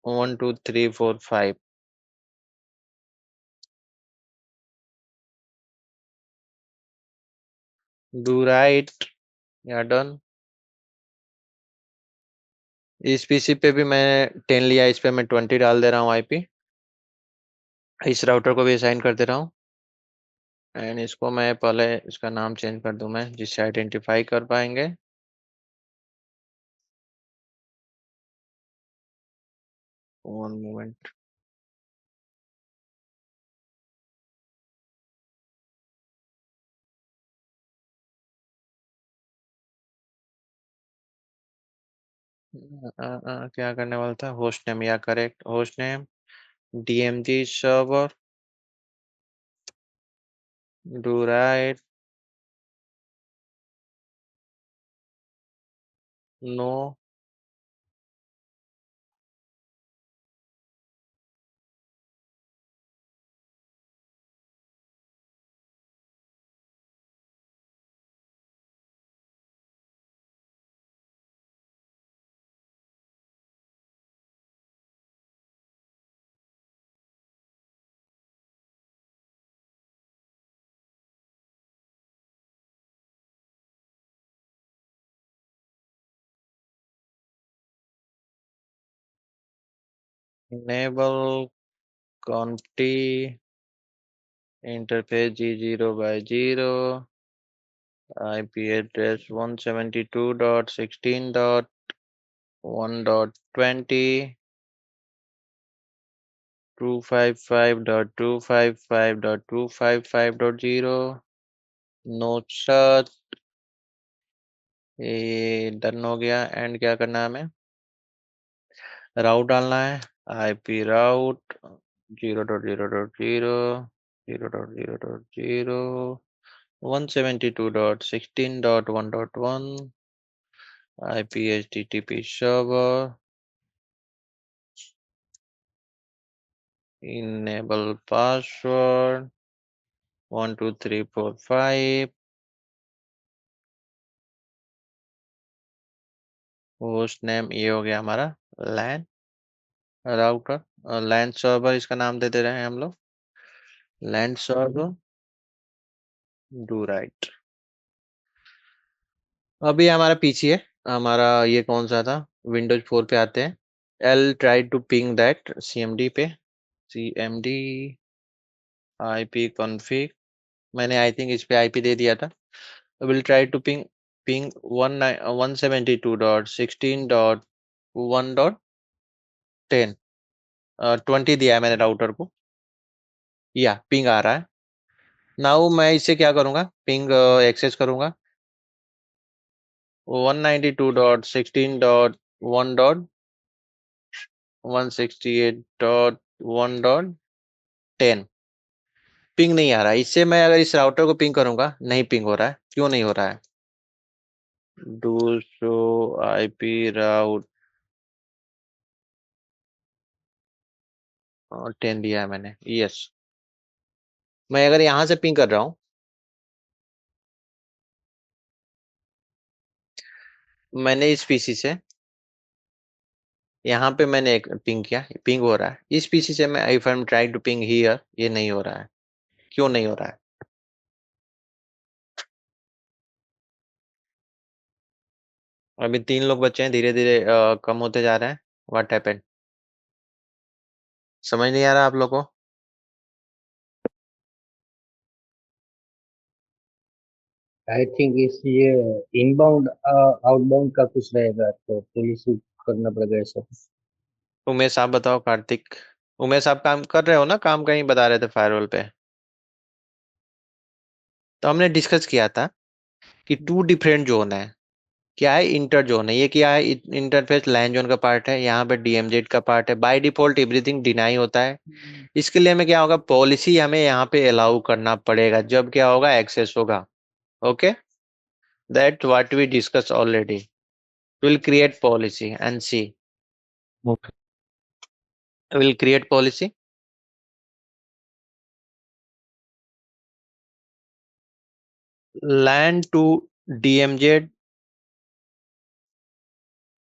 1 2 3 4 5, डू राइट या डन। इस पीसी पे भी मैं 10 लिया, इस पे मैं 20 डाल दे रहा हूँ आईपी। इस राउटर को भी असाइन कर दे रहा हूँ एंड इसको मैं पहले इसका नाम चेंज कर दूं मैं, जिससे आइडेंटिफाई कर पाएंगे। वन मोमेंट, क्या करने वाला था, होस्ट नेम या correct host name DMG server, do write no. Enable conf t interface G0/0, IP address 172.16.1.20, 255.255.255.0। No sir, ये डन हो गया। एंड क्या करना है हमें, राउट डालना है, IP राउट 0.0.0 0.0.0 172.16.1.1 IP HTTP server, enable password 12345, host name ये हो गया हमारा लैन राउटर, लैन सर्वर इसका नाम दे दे रहे हैं हम लोग, लैन सर्वर डू राइट। अभी हमारा पीछे है, हमारा ये कौन सा था, विंडोज 4 पे आते हैं। I'll try to ping that CMD पे, CMD IP config, मैंने आई थिंक इस पे IP दे दिया था। Will try to ping ping 172.16.1.10 20 दिया है मैंने राउटर को, या पिंग आ रहा है। नाउ मैं इससे क्या करूंगा, पिंग एक्सेस करूंगा 192.16.1.168.1.10 पिंग नहीं आ रहा है। इससे मैं अगर इस राउटर को पिंग करूंगा, नहीं पिंग हो रहा है, क्यों नहीं हो रहा है? डू शो IP राउट 10 दिया है मैंने, यस। मैं अगर यहां से पिंग कर रहा हूं, मैंने इस पीसी से यहाँ पे मैंने एक पिंग किया, पिंग हो रहा है। इस पीसी से मैं if I am trying to ping here, ये नहीं हो रहा है, क्यों नहीं हो रहा है? अभी 3 लोग बचे हैं, धीरे धीरे कम होते जा रहे हैं। व्हाट हैपेंड, समझ नहीं आ रहा आप लोग को? आई थिंक इस ये इनबाउंड आउटबाउंड का कुछ रहेगा तो पुलिस करना पड़ेगा ऐसा कुछ। उमेश आप बताओ, कार्तिक। उमेश आप काम कर रहे हो ना, काम कहीं बता रहे थे फायरवॉल पे। तो हमने डिस्कस किया था कि 2 डिफरेंट जोन है। क्या है? इंटर जोन है। ये क्या है? इंटरफेस लैन जोन का पार्ट है, यहाँ पे DMZ का पार्ट है। बाय डिफॉल्ट एवरीथिंग डिनाई होता है। इसके लिए हमें क्या होगा, पॉलिसी हमें यहाँ पे अलाउ करना पड़ेगा, जब क्या होगा, एक्सेस होगा। Okay, that what we discuss already. Will create policy and see, Okay. Will create policy. LAN to DMZ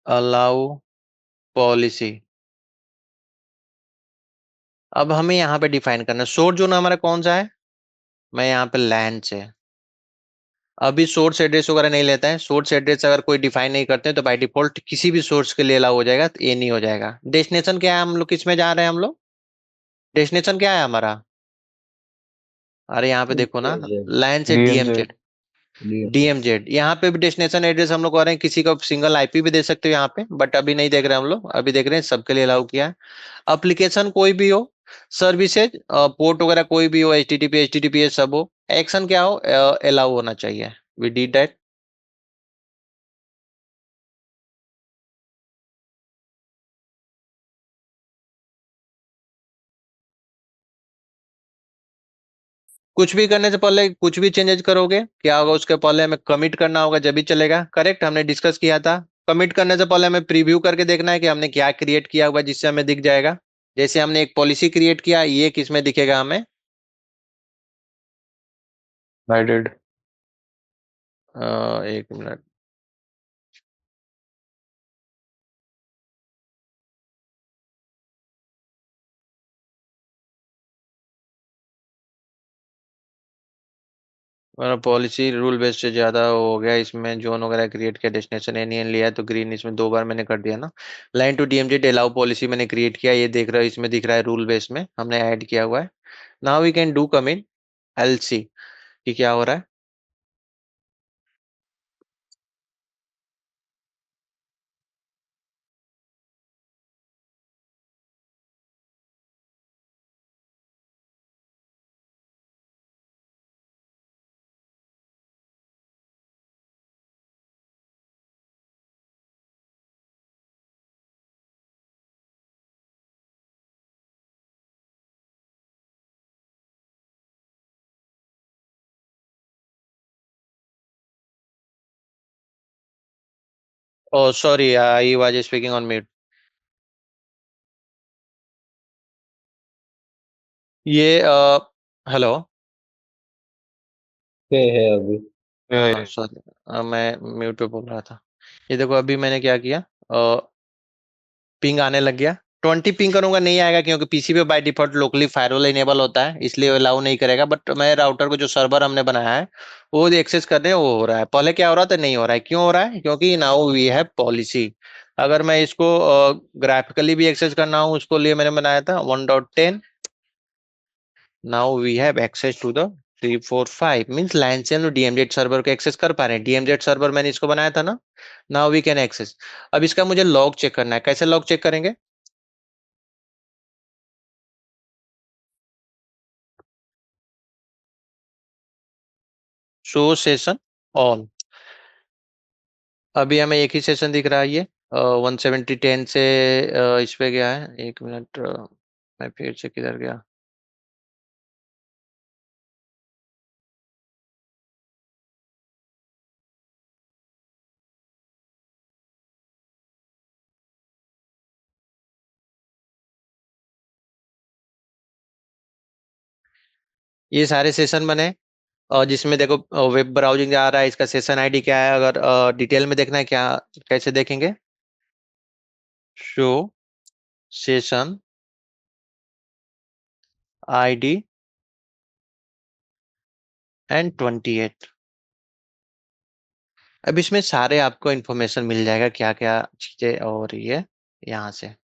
allow policy. अब हमें यहाँ पे डिफाइन करना है सोर्स जोन हमारा कौन सा है। मैं यहाँ पे LAN से अभी सोर्स एड्रेस वगैरह नहीं लेता है। सोर्स एड्रेस अगर कोई डिफाइन नहीं करते हैं तो बाय डिफॉल्ट किसी भी सोर्स के लिए अलाउ हो जाएगा, तो ये नहीं हो जाएगा। डेस्टिनेशन क्या है, हम लोग किस में जा रहे हैं हम लोग? डेस्टिनेशन क्या है हमारा? अरे यहाँ पे देखो ना, LAN से DMZ। DMZ, DMZ यहाँ पे भी डेस्टिनेशन एड्रेस हम लोग कह रहे हैं। किसी का सिंगल IP भी दे सकते हो यहाँ पे, बट अभी नहीं देख रहे हम लोग, अभी देख रहे हैं सबके लिए अलाउ किया है। एप्लीकेशन कोई भी हो, सर्विसेज पोर्ट वगैरह कोई भी हो, HTTP HTTPS सब हो, एक्शन क्या हो, अलाउ होना चाहिए। We did that. कुछ भी करने से पहले, कुछ भी चेंजेस करोगे क्या होगा, उसके पहले हमें कमिट करना होगा, जब भी चलेगा। करेक्ट, हमने डिस्कस किया था। कमिट करने से पहले हमें प्रीव्यू करके देखना है कि हमने क्या क्रिएट किया हुआ, जिससे हमें दिख जाएगा। जैसे हमने एक पॉलिसी क्रिएट किया, ये किसमें दिखेगा हमें? I did। एक मिनट, पॉलिसी रूल बेस्ड से ज्यादा हो गया। इसमें जोन वगैरह क्रिएट किया, डेस्टिनेशन एनियन लिया है तो ग्रीन, इसमें 2 बार मैंने कर दिया ना। Line to DMZ allow policy मैंने क्रिएट किया, ये देख रहे हो, इसमें दिख रहा है रूल बेस्ड में हमने ऐड किया हुआ है। Now we can do commit LC कि क्या हो रहा है। Oh, sorry, I was speaking on mute. ये हेलो। है अभी। या सॉरी, मैं म्यूट पे बोल रहा था। ये देखो अभी मैंने क्या किया, पिंग आने लग गया। 20 पिंग करूंगा नहीं आएगा, क्योंकि पीसी पे by default locally firewall enable होता है, इसलिए अलाउ नहीं करेगा। बट मैं राउटर को जो सर्वर हमने बनाया है वो एक्सेस करने वो हो रहा है। पहले क्या हो रहा था, नहीं हो रहा है। क्यों हो रहा है? क्योंकि नाउ वी हैव पॉलिसी। अगर मैं इसको ग्राफिकली भी एक्सेस करना हो, उसको लिए मैंने बनाया था 1.10। Now we have access to the 345 means line से हम लोग डीएमजेड सर्वर को एक्सेस कर पा रहे हैं। डीएमजेड सर्वर मैंने इसको बनाया था ना। Now we can access. अब इसका मुझे लॉग चेक करना है। कैसे लॉग चेक करेंगे? Show session all. अभी हमें एक ही सेशन दिख रहा है, ये 17010 से इस पे गया है। एक मिनट, मैं फिर से किधर गया? ये सारे सेशन बने, और जिसमें देखो वेब ब्राउजिंग आ रहा है, इसका सेशन आईडी क्या है? अगर डिटेल में देखना है क्या, कैसे देखेंगे? Show session ID and 28। अब इसमें सारे आपको इन्फॉर्मेशन मिल जाएगा, क्या क्या चीजें हो रही है यहाँ से।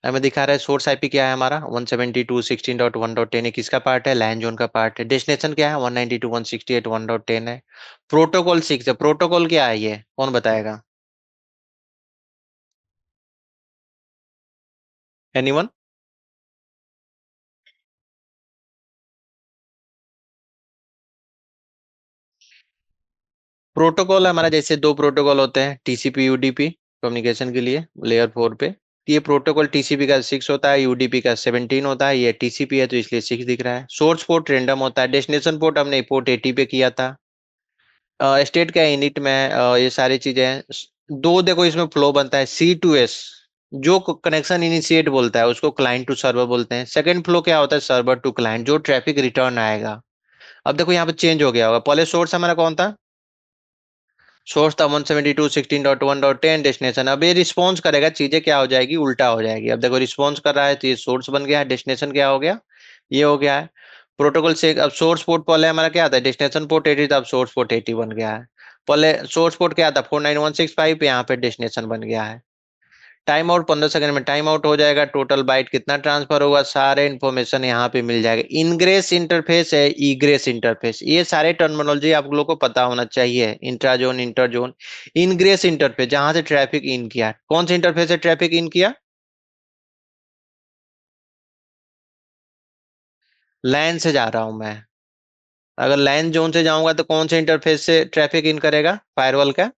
हमें दिखा रहा है सोर्स आईपी क्या है हमारा, 172.16.1.10 है। किसका पार्ट है? लैन जोन का पार्ट है। डेस्टिनेशन क्या है? 192.168.1.10 है। प्रोटोकॉल 6 है। प्रोटोकॉल क्या है ये कौन बताएगा? एनीवन? प्रोटोकॉल हमारा जैसे दो प्रोटोकॉल होते हैं, टीसीपी यूडीपी कम्युनिकेशन के लिए लेयर 4 पे। ये प्रोटोकॉल टीसीपी का 6 होता है, यूडीपी का 17 होता है। ये टीसीपी है तो इसलिए 6 दिख रहा है। सोर्स पोर्ट रेंडम होता है। डेस्टिनेशन पोर्ट हमने पोर्ट 80 पे किया था। स्टेट का इनिट में ये सारी चीजें हैं। दो देखो इसमें फ्लो बनता है, C to S। जो कनेक्शन इनिशिएट बोलता है उसको क्लाइंट टू सर्वर बोलते हैं। सेकंड फ्लो क्या होता है? सर्वर टू क्लाइंट, जो ट्रैफिक रिटर्न आएगा। अब देखो यहाँ पे चेंज हो गया होगा। पहले सोर्स हमारा कौन था? सोर्स था 172.16.1.10। डेस्टिनेशन, अब ये रिस्पॉन्स करेगा, चीजें क्या हो जाएगी, उल्टा हो जाएगी। अब देखो रिस्पॉन्स कर रहा है तो ये सोर्स बन गया है। डेस्टिनेशन क्या हो गया, ये हो गया है। प्रोटोकॉल से अब सोर्स पोर्ट पहले हमारा क्या था, डेस्टिनेशन पोर्ट 80 था, अब सोर्स पोर्ट 80 बन गया है। पहले सोर्स पोर्ट क्या था, 49165, यहाँ पे डेस्टिनेशन बन गया है। टाइम आउट 15 सेकंड में टाइम आउट हो जाएगा। टोटल बाइट कितना ट्रांसफर होगा, सारे इन्फॉर्मेशन यहाँ पे मिल जाएगा। इनग्रेस इंटरफेस है, ईग्रेस इंटरफेस, ये सारे टर्मिनोलॉजी आप लोगों को पता होना चाहिए। इंट्राजोन, इंटरजोन, इनग्रेस इंटरफेस जहां से ट्रैफिक इन किया। कौन से इंटरफेस से ट्रैफिक इन किया? लैन से जा रहा हूं मैं। अगर लैन जोन से जाऊंगा तो कौन से इंटरफेस से ट्रैफिक इन करेगा फायरवॉल का?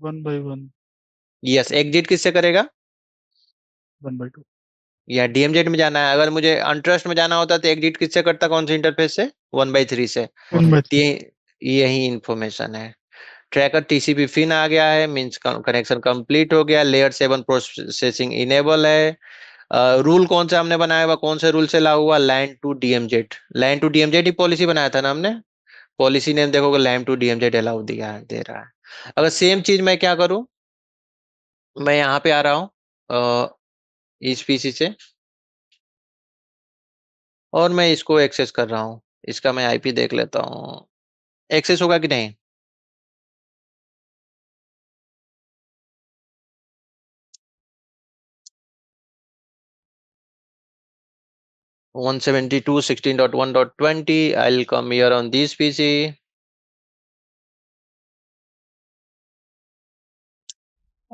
1 by 1, यस। एग्जिट किससे करेगा? 1 by 2. या डीएमजेड में जाना है? अगर मुझे अनट्रस्ट में जाना होता तो एग्जिट किससे करता, कौन से इंटरफेस से? 1/3 से। 1 by 3. यही इंफॉर्मेशन है। ट्रैकर टीसीपी फिन आ गया है, मींस कनेक्शन कंप्लीट हो गया। लेयर 7 प्रोसेसिंग इनेबल है। रूल कौन सा हमने बनाया हुआ, कौन से रूल से लागू हुआ? LAN to DMZ. LAN to DMZ ही पॉलिसी बनाया था ना हमने। पॉलिसी नेम देखोगे लैन टू डीएमजेड अलाउ दिया है, दे रहा है। अगर सेम चीज मैं क्या करूं, मैं यहाँ पे आ रहा हूँ इस पीसी से, और मैं इसको एक्सेस कर रहा हूँ। इसका मैं आईपी देख लेता हूँ, एक्सेस होगा कि नहीं। 172.16.1.20. I'll come here on this PC.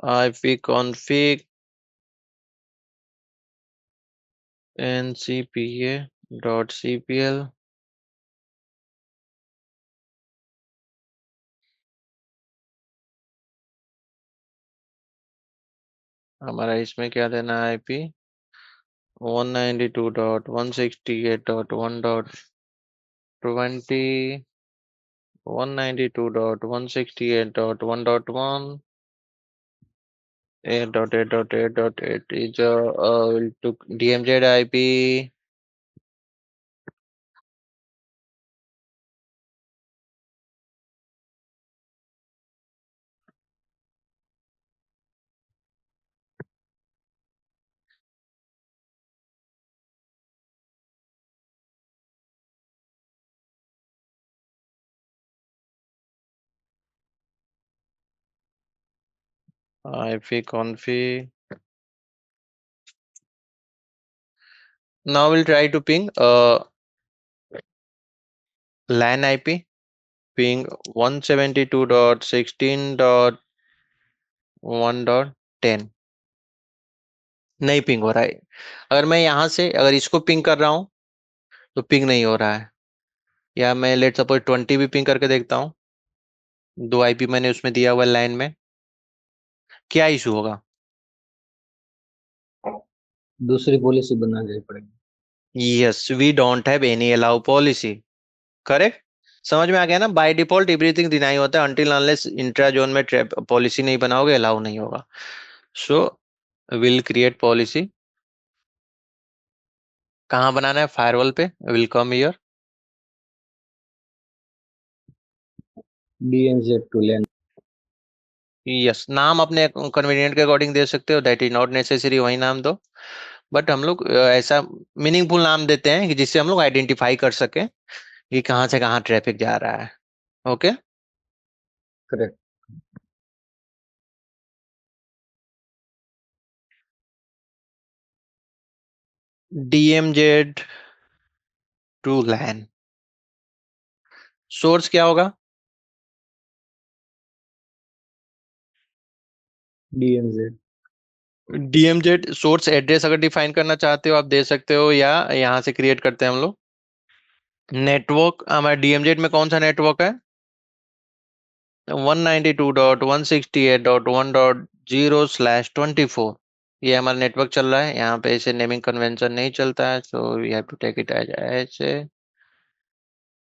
ipconfig ncpa.cpl. हमारा इसमें क्या देना है? IP 192.168.1.20 192.168.1.1 8.8.8.8 is will took DMZ IP. IP config. Now we'll try to ping LAN IP. Ping 172.16.1.10 नहीं पिंग हो रहा है। अगर मैं यहां से अगर इसको पिंग कर रहा हूं तो पिंग नहीं हो रहा है, या मैं लेट सपोज 20 भी पिंग करके देखता हूँ। 2 आईपी मैंने उसमें दिया हुआ लाइन में, क्या इशू होगा? दूसरी पॉलिसी बनानी पड़ेगी। Yes, we don't have any allow policy. Correct, समझ में आ गया ना? बाय डिफॉल्ट एवरीथिंग डिनाई होता है अनटिल अनलेस इंट्रा जोन में ट्रैप पॉलिसी नहीं बनाओगे अलाउ नहीं होगा। So will create policy. कहाँ बनाना है? फायरवॉल पे। Will come here. DMZ to LAN। Yes, नाम अपने कन्वीनियंट के अकॉर्डिंग दे सकते हो, दैट इज नॉट नेसेसरी वही नाम दो, बट हम लोग ऐसा मीनिंगफुल नाम देते हैं कि जिससे हम लोग आइडेंटिफाई कर सकें कि कहाँ से कहाँ ट्रैफिक जा रहा है। Okay, correct. DMZ to LAN। Source क्या होगा? DMZ। DMZ सोर्स एड्रेस अगर डिफाइन करना चाहते हो आप दे सकते हो, या यहाँ से क्रिएट करते हैं हम लोग। नेटवर्क हमारा DMZ में कौन सा नेटवर्क है? 192.168.1.0/24। ये हमारा नेटवर्क चल रहा है। यहाँ पे ऐसे नेमिंग कन्वेंशन नहीं चलता है, so we have to take it as ऐसे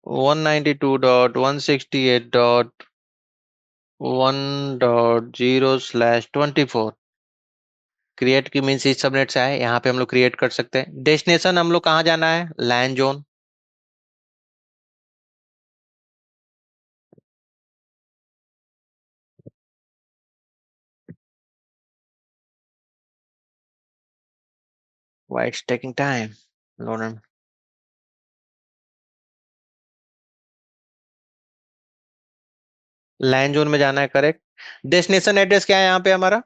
192.168.1.0/24। क्रिएट की मीन्स इस सबनेट से आए, यहाँ पे हम लोग क्रिएट कर सकते हैं। डेस्टिनेशन हम लोग कहाँ जाना है? LAN zone. Why it's taking time? Loading. LAN zone में जाना है, करेक्ट। डेस्टिनेशन एड्रेस क्या है यहाँ पे हमारा?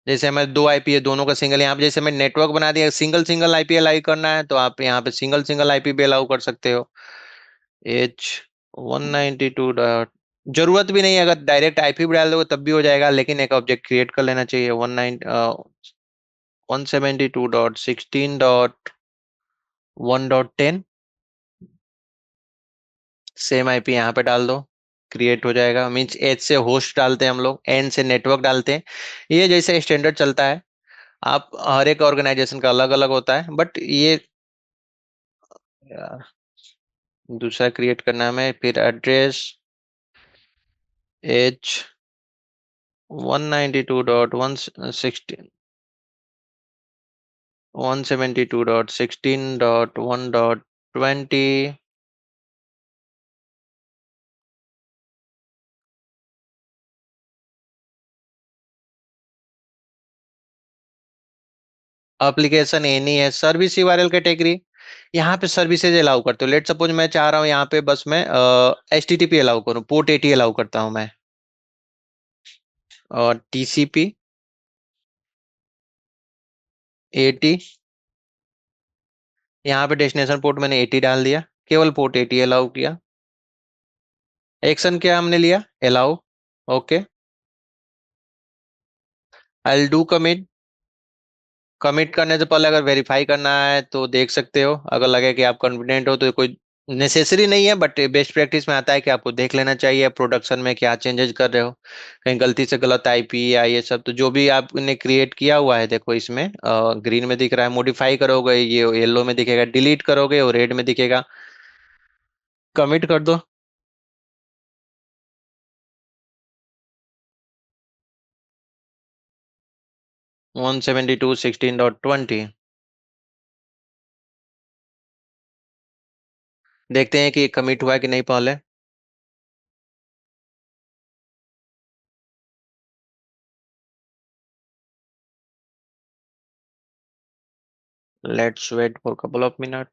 जैसे हमारे 2 आईपी है, दोनों का सिंगल। यहाँ पे जैसे मैं नेटवर्क बना दिया, सिंगल सिंगल आईपी अलाउ करना है तो आप यहाँ पे सिंगल सिंगल आईपी भी अलाउ कर सकते हो। H192 जरूरत भी नहीं है, अगर डायरेक्ट आईपी भी डाल दोगे तब भी हो जाएगा, लेकिन एक ऑब्जेक्ट क्रिएट कर लेना चाहिए। 172.16.1.10 सेम आईपी यहाँ पे डाल दो, क्रिएट हो जाएगा। मीन्स H से होस्ट डालते हैं हम लोग, N से नेटवर्क डालते हैं। ये जैसे स्टैंडर्ड चलता है, आप हर एक ऑर्गेनाइजेशन का अलग अलग होता है, बट ये यार दूसरा क्रिएट करना है हमें। फिर एड्रेस H192.168 172.16.1.20 एप्लीकेशन एनी है। सर्विस यूआरएल कैटेगरी, यहाँ पे सर्विसेज अलाउ करते हो। लेट सपोज मैं चाह रहा हूँ यहाँ पे बस मैं HTTP अलाउ करूँ, पोर्ट 80 अलाउ करता हूँ मैं, और TCP 80। यहाँ पे डेस्टिनेशन पोर्ट मैंने 80 डाल दिया, केवल पोर्ट 80 अलाउ किया। एक्शन क्या हमने लिया? Allow. Okay, I do commit. Commit करने से पहले अगर वेरीफाई करना है तो देख सकते हो, अगर लगे कि आप कॉन्फिडेंट हो तो। कोई नेसेसरी नहीं है, बट बेस्ट प्रैक्टिस में आता है कि आपको देख लेना चाहिए प्रोडक्शन में क्या चेंजेस कर रहे हो। कहीं गलती से गलत आईपी या ये सब, तो जो भी आपने क्रिएट किया हुआ है, देखो इसमें ग्रीन में दिख रहा है। मॉडिफाई करोगे ये येलो में दिखेगा, डिलीट करोगे वो रेड में दिखेगा। कमिट कर दो। वन 172.16.20 देखते हैं कि कमिट हुआ है कि नहीं पहले। Let's wait for couple of minute.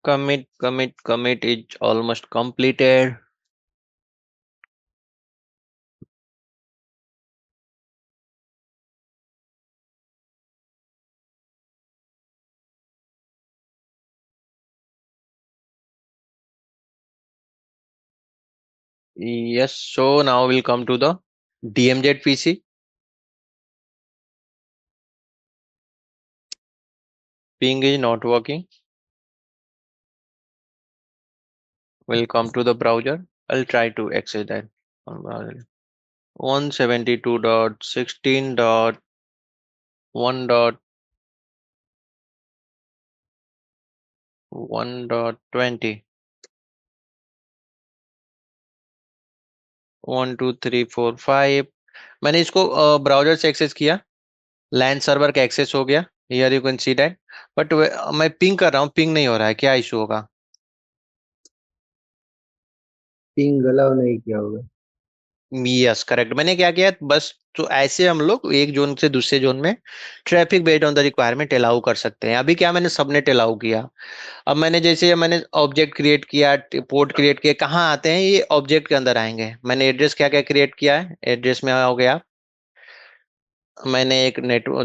Commit is almost completed. Yes, so now we'll come to the DMZ PC. Ping is not working. We'll come to the browser. I'll try to access that on browser. 172.16.1.1.20 1 2 3 4 5 मैंने इसको browser से access किया, land server का access हो गया। Here you can see that, but मैं ping कर रहा हूँ, पिंग नहीं हो रहा है, क्या इशू होगा? पिंग अलाउ नहीं किया होगा। यस करेक्ट, मैंने क्या किया बस, तो ऐसे हम लोग एक जोन से दूसरे जोन में traffic based on the requirement allow कर सकते हैं। अभी क्या मैंने सबनेट अलाउ किया, अब मैंने ऑब्जेक्ट क्रिएट किया, पोर्ट क्रिएट किया, कहाँ आते हैं ये ऑब्जेक्ट के अंदर आएंगे। मैंने एड्रेस क्या क्या क्रिएट किया है, एड्रेस में हो गया, मैंने एक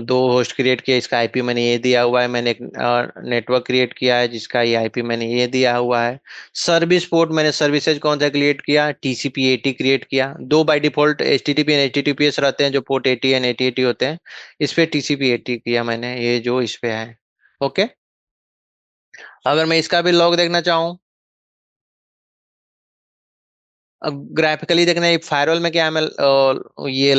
दो होस्ट क्रिएट किया, इसका आईपी मैंने ये दिया हुआ है। मैंने एक नेटवर्क क्रिएट किया है जिसका ये आईपी मैंने ये दिया हुआ है। सर्विस पोर्ट मैंने सर्विसेज कौन सा क्रिएट किया, टीसीपी 80 क्रिएट किया। दो by default HTTP and HTTPS रहते हैं जो पोर्ट 80 एंड 8080 होते हैं, इस पे टीसीपी 80 किया मैंने, ये जो इस पे है। ओके, अगर मैं इसका भी लॉग देखना चाहूँ, ग्राफिकली देखना है फायरवॉल में क्या है, मैं ये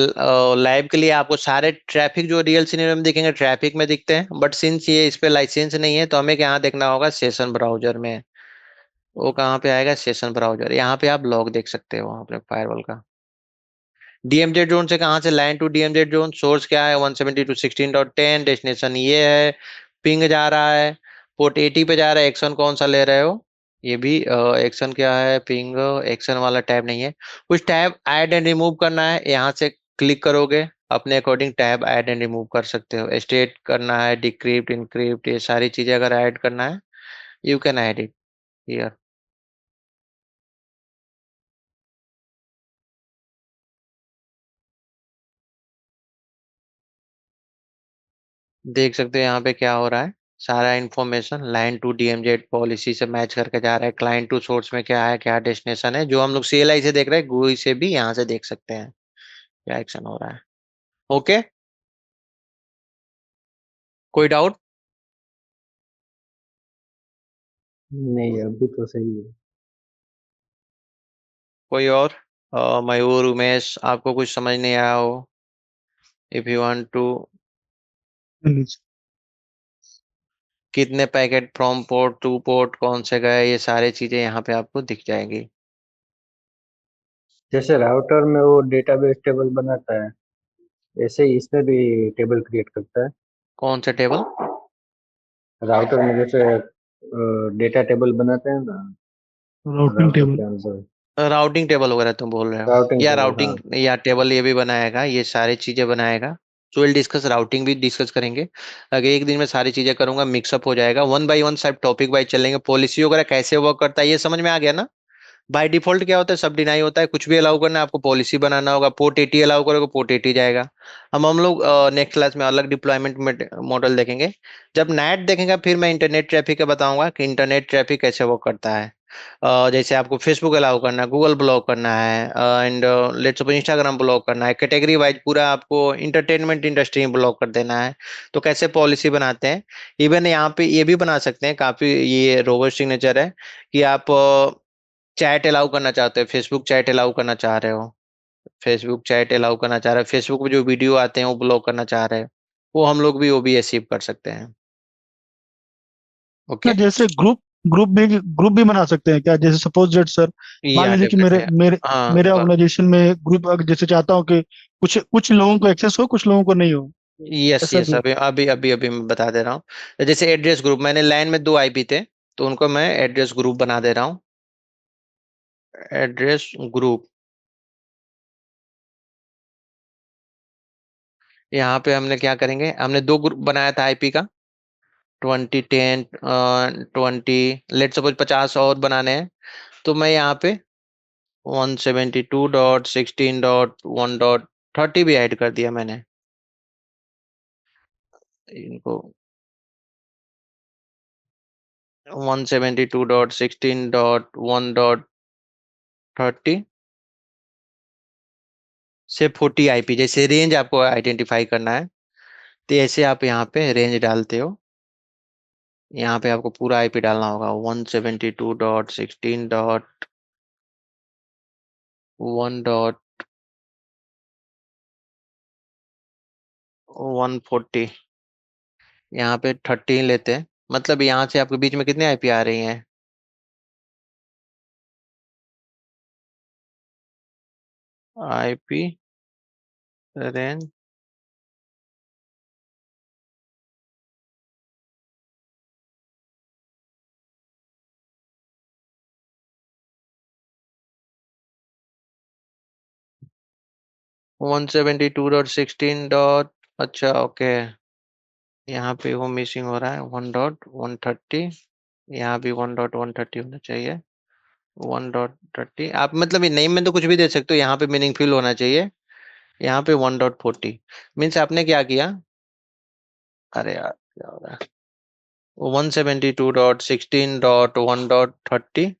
लाइव के लिए आपको सारे ट्रैफिक जो रियल सिनेरियो में दिखेंगे ट्रैफिक में दिखते हैं, बट सिंस ये इस पे लाइसेंस नहीं है तो हमें क्या देखना होगा, सेशन ब्राउजर में। वो कहाँ पे आएगा, सेशन ब्राउजर, यहाँ पे आप लॉग देख सकते हो अपने फायरवॉल का। डीएमजेड जोन से कहाँ से line to DMZ zone, source क्या है 172.16.10, डेस्टिनेशन ये है, पिंग जा रहा है, पोर्ट 80 पे जा रहा है, एक्शन कौन सा ले रहे हो, ये भी एक्शन क्या है, पिंग एक्शन वाला टैब नहीं है, कुछ टैब ऐड एंड रिमूव करना है, यहाँ से क्लिक करोगे अपने according tab add and remove कर सकते हो। स्टेट करना है, डिक्रिप्ट इनक्रिप्ट, ये सारी चीजें अगर ऐड करना है you can add it here. देख सकते हो यहाँ पे क्या हो रहा है, सारा information line to DMZ policy से मैच करके जा रहा है। क्लाइंट टू सोर्स में क्या है, क्या डेस्टिनेशन है, जो हम लोग सीएलआई से देख रहे हैं GUI से भी यहाँ से देख सकते हैं क्या एक्शन हो रहा है। ओके, कोई डाउट? नहीं, अभी तो सही है। कोई और? मयूर, उमेश, आपको कुछ समझ नहीं आया हो, इफ यू वांट टू, कितने packet from port two port कौन से गए, ये सारी चीजें यहाँ पे आपको दिख जाएंगी। जैसे राउटर में वो डेटाबेस टेबल बनाता है, ऐसे ही इसमें भी टेबल क्रिएट करता है। कौन सा टेबल? राउटर में जैसे डेटा टेबल बनाते हैं ना, राउटिंग राउटर टेबल। के अंदर राउटिंग टेबल वगैरह तुम बोल रहे हो, राउटिंग या टेबल, हाँ। राउटिंग या टेबल ये भी बनाएगा, ये सारी चीजें बनाएगा। सो विल डिस्कस, राउटिंग भी डिस्कस करेंगे। अगर एक दिन में सारी चीजें करूंगा, मिक्सअप हो जाएगा, वन बाय वन सब टॉपिक वाइज चलेंगे। पॉलिसी वगैरह कैसे वर्क करता है ये समझ में आ गया ना, बाय डिफॉल्ट क्या होता है, सब डिनाई होता है, कुछ भी अलाउ करना है आपको पॉलिसी बनाना होगा। पोर्ट 80 अलाउ करोगे पोर्ट 80 जाएगा। हम लोग नेक्स्ट क्लास में अलग डिप्लॉयमेंट मॉडल देखेंगे। जब नेट देखेंगे फिर मैं इंटरनेट ट्रैफिक का बताऊंगा कि इंटरनेट ट्रैफिक कैसे वर्क करता है। जैसे आपको फेसबुक अलाउ करना है, गूगल ब्लॉक करना है, and let's suppose Instagram block करना है, कैटेगरी वाइज पूरा आपको इंटरटेनमेंट इंडस्ट्री में ब्लॉक कर देना है। तो कैसे पॉलिसी बनाते हैं। इवन यहाँ पे ये भी बना सकते हैं, काफी ये रोबस्ट सिग्नेचर है कि आप चैट अलाउ करना चाहते हो, फेसबुक चैट अलाउ करना चाह रहे हो, फेसबुक चैट अलाउ करना चाह रहे हो, फेसबुक पे जो वीडियो आते हैं वो ब्लॉक करना चाह रहे हैं, वो हम लोग भी वो भी अचीव कर सकते हैं। क्या ओके। जैसे ग्रुप भी बना सकते हैं क्या? जैसे सपोज दैट सर, मान या लीजिए कि मेरे डेफिनेटली। मेरे हाँ। मेरे ऑर्गेनाइजेशन में ग्रुप, जैसे चाहता हूँ कि कुछ कुछ लोगों को एक्सेस हो, कुछ लोगों को नहीं हो, यस ऐसा यस, भी। अभी अभी अभी अभी मैं बता दे रहा हूँ। तो जैसे एड्रेस ग्रुप, मैंने लाइन में 2 आईपी थे, तो उनको मैं एड्रेस ग्रुप बना दे रहा हूँ। एड्रेस ग्रुप, यहाँ पे हमने क्या करेंगे, हमने 2 ग्रुप बनाया था आईपी का, 2010 20, लेट सपोज 50 और बनाने हैं। तो मैं यहाँ पे 172.16.1.30 भी ऐड कर दिया मैंने इनको। 172.16.1.30 से 40 आईपी, जैसे रेंज आपको आइडेंटिफाई करना है तो ऐसे आप यहाँ पे रेंज डालते हो। यहाँ पे आपको पूरा आईपी डालना होगा, 172.16.1.140। यहाँ पे 13 लेते हैं, मतलब यहाँ से आपके बीच में कितने आईपी आ रही हैं। आईपी रेंज 172.16 डॉट, अच्छा ओके, यहाँ पे वो मिसिंग हो रहा है 1.130। यहाँ भी 1.130 होना चाहिए। 1.30 आप मतलब ये नेम में तो कुछ भी दे सकते हो, यहाँ पे मीनिंगफुल होना चाहिए। यहाँ पे 1.40 मीन्स आपने क्या किया, अरे यार क्या हो रहा है, 172.16.1.30,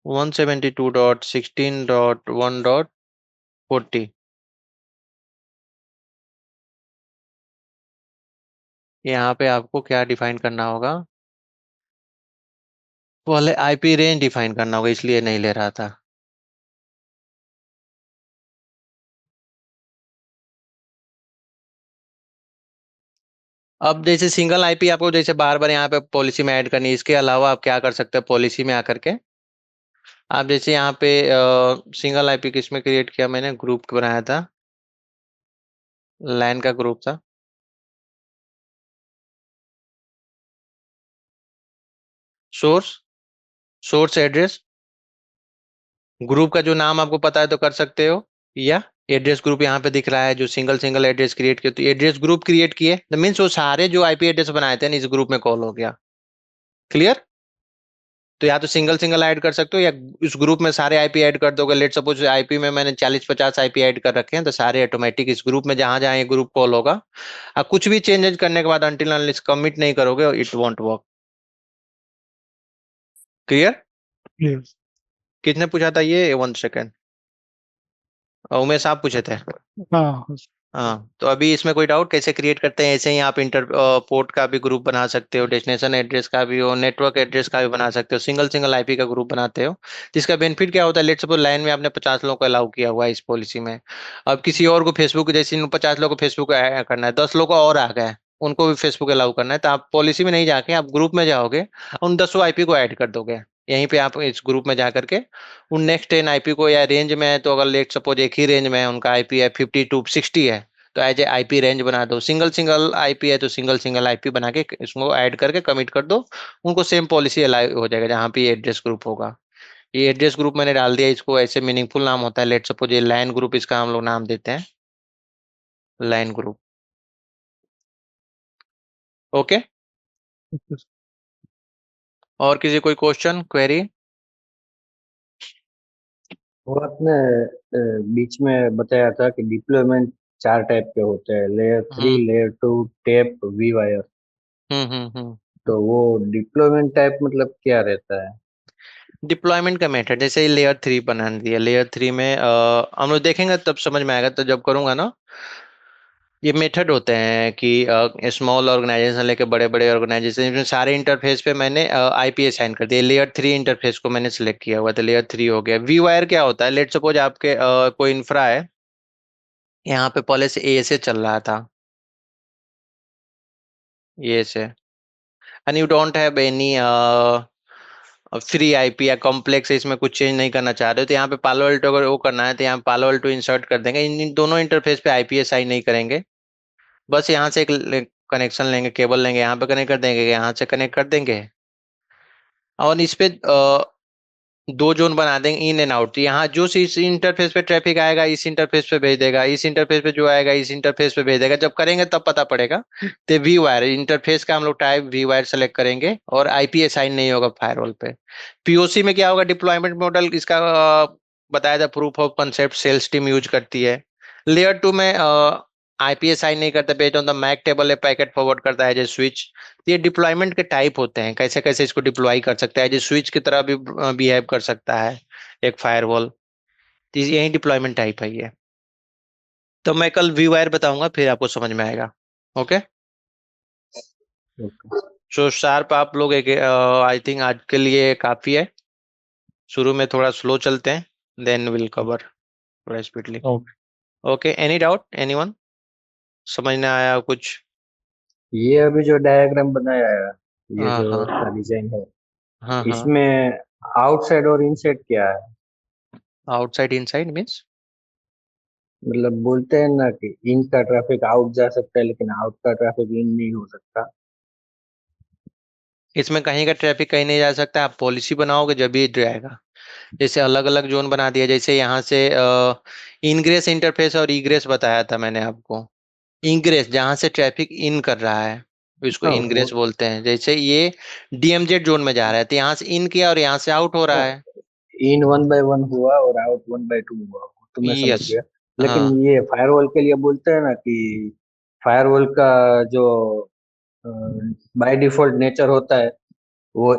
172.16.1.40। यहाँ पे आपको क्या डिफाइन करना होगा, पहले आईपी रेंज डिफाइन करना होगा, इसलिए नहीं ले रहा था। अब जैसे सिंगल आईपी आपको जैसे बार बार यहाँ पे पॉलिसी में ऐड करनी है, इसके अलावा आप क्या कर सकते हैं पॉलिसी में आकर के, आप जैसे यहाँ पे सिंगल आईपी किसमें क्रिएट किया, मैंने ग्रुप बनाया था, लैन का ग्रुप था। सोर्स, सोर्स एड्रेस, ग्रुप का जो नाम आपको पता है तो कर सकते हो, या एड्रेस ग्रुप यहाँ पे दिख रहा है जो सिंगल सिंगल एड्रेस क्रिएट किए, तो एड्रेस ग्रुप क्रिएट किए द मीन्स वो सारे जो आईपी एड्रेस बनाए थे ना इस ग्रुप में कॉल हो गया। क्लियर। तो या तो सिंगल सिंगल ऐड कर सकते हो या इस ग्रुप में सारे आईपी ऐड कर दोगे। लेट सपोज आईपी में मैंने 40-50 आईपी ऐड कर रखे हैं, तो सारे ऑटोमेटिक इस ग्रुप में जहां जहां ये ग्रुप कॉल होगा, अब कुछ भी चेंजेस करने के बाद अनटिल अनलेस कमिट नहीं करोगे it won't work. Clear. Clear. किसने पूछा था ये, 1 सेकेंड, उमेश आप पूछे थे। हाँ। हाँ, तो अभी इसमें कोई डाउट कैसे क्रिएट करते हैं, ऐसे ही आप इंटर पोर्ट का भी ग्रुप बना सकते हो, डेस्टिनेशन एड्रेस का भी हो, नेटवर्क एड्रेस का भी बना सकते हो, सिंगल सिंगल आईपी का ग्रुप बनाते हो। जिसका बेनिफिट क्या होता है, लेट सपोज लाइन में आपने 50 लोगों को अलाउ किया हुआ है इस पॉलिसी में, अब किसी और को फेसबुक, जैसे इन 50 लोगों को फेसबुक करना है, 10 लोगों को और आ गए उनको भी फेसबुक अलाउ करना है, तो आप पॉलिसी में नहीं जाके आप ग्रुप में जाओगे, उन 10 आईपी को ऐड कर दोगे यहीं पे, आप इस ग्रुप में जा करके उन नेक्स्ट 10 आईपी को, या रेंज में है तो अगर लेट सपोज एक ही रेंज में है उनका आईपी है 50 to 60 है, तो एज ए आईपी रेंज बना दो। सिंगल सिंगल आईपी है तो सिंगल सिंगल आईपी बना के इसको ऐड करके कमिट कर दो, उनको सेम पॉलिसी अलाउ हो जाएगा जहाँ पे एड्रेस ग्रुप होगा। ये एड्रेस ग्रुप मैंने डाल दिया, इसको ऐसे मीनिंगफुल नाम होता है, लेट सपोज ये लाइन ग्रुप, इसका हम लोग नाम देते हैं लाइन ग्रुप। ओके। और किसी कोई क्वेश्चन क्वेरी? वो आपने बीच में बताया था कि डिप्लॉयमेंट 4 टाइप के होते हैं, layer 3, layer 2, tape, V wire. हम्म। तो वो डिप्लॉयमेंट टाइप मतलब क्या रहता है? डिप्लॉयमेंट का मेथड जैसे लेयर 3 बना दिया, लेयर 3 में हम लोग देखेंगे तब समझ में आएगा, तो जब करूंगा ना, ये मेथड होते हैं कि स्मॉल ऑर्गेनाइजेशन लेके बड़े बड़े ऑर्गेनाइजेशन, इसमें सारे इंटरफेस पे मैंने आईपी असाइन कर दिया। लेयर 3 इंटरफेस को मैंने सिलेक्ट किया हुआ, तो लेयर 3 हो गया। वी वायर क्या होता है? लेट सपोज आपके कोई इंफ्रा है, यहाँ पे पहले से ए से चल रहा था, ये से, and you don't have any free IP या कॉम्प्लेक्स, इसमें कुछ चेंज नहीं करना चाह रहे हो, तो यहाँ पे पालो अल्टो अगर वो करना है तो यहाँ पालो अल्टो इंसर्ट कर देंगे। इन दोनों इंटरफेस पे आईपी असाइन नहीं करेंगे, बस यहाँ से एक कनेक्शन लेंगे, केबल लेंगे, यहाँ पे कनेक्ट कर देंगे, यहाँ से कनेक्ट कर देंगे, और इस पे दो जोन बना देंगे, इन एंड आउट। यहाँ जो इस इंटरफेस पे ट्रैफिक आएगा इस इंटरफेस पे भेज देगा, इस इंटरफेस पे जो आएगा इस इंटरफेस पे भेज देगा। जब करेंगे तब पता पड़ेगा। तो वी वायर इंटरफेस का हम लोग टाइप वी वायर सेलेक्ट करेंगे, और आईपी असाइन नहीं होगा फायरवॉल पे। पीओसी में क्या होगा? डिप्लॉयमेंट मॉडल इसका बताया था, proof of concept sales team use करती है। लेयर 2 में आईपी असाइन नहीं करता, based on the MAC table packet forward करता है जैसे स्विच। ये डिप्लॉयमेंट के टाइप होते हैं, कैसे कैसे इसको डिप्लॉय कर सकता है, जैसे स्विच की तरह भी बिहेव कर सकता है एक फायरवॉल। तो यही डिप्लॉयमेंट टाइप है ये। तो मैं कल वी वायर बताऊंगा, फिर आपको समझ में आएगा। Okay, okay. सो शार्प आप लोग एक, आई थिंक आज के लिए काफी है। शुरू में थोड़ा स्लो चलते हैं, देन विल कवर थोड़ा speedly. Okay. Okay, any doubt anyone? समझ में आया कुछ? ये अभी जो डायग्राम बनाया है, ये हाँ जो हाँ इसका डिजाइन है, हाँ हाँ। इसमें आउटसाइड और इनसाइड क्या है? Outside inside means? मतलब बोलते हैं ना कि इन का ट्रैफिक आउट जा सकता है लेकिन आउट का ट्रैफिक इन नहीं हो सकता। इसमें कहीं का ट्रैफिक कहीं नहीं जा सकता, आप पॉलिसी बनाओगे जब ये जाएगा। जैसे अलग अलग जोन बना दिया, जैसे यहाँ से इनग्रेस इंटरफेस और इग्रेस बताया था मैंने आपको। इनग्रेस जहाँ से ट्रैफिक इन कर रहा है इसको हाँ, इनग्रेस बोलते हैं। जैसे ये डीएमजेड जोन में जा रहा है, तो यहाँ से इन किया और यहाँ से आउट हो रहा है। इन 1 by 1 हुआ और आउट 1 by 2 हुआ, वो तो मैं समझ यस। गया। लेकिन हाँ, ये फायरवॉल के लिए बोलते हैं ना कि फायरवॉल का जो बाय डिफॉल्ट नेचर होता है, वो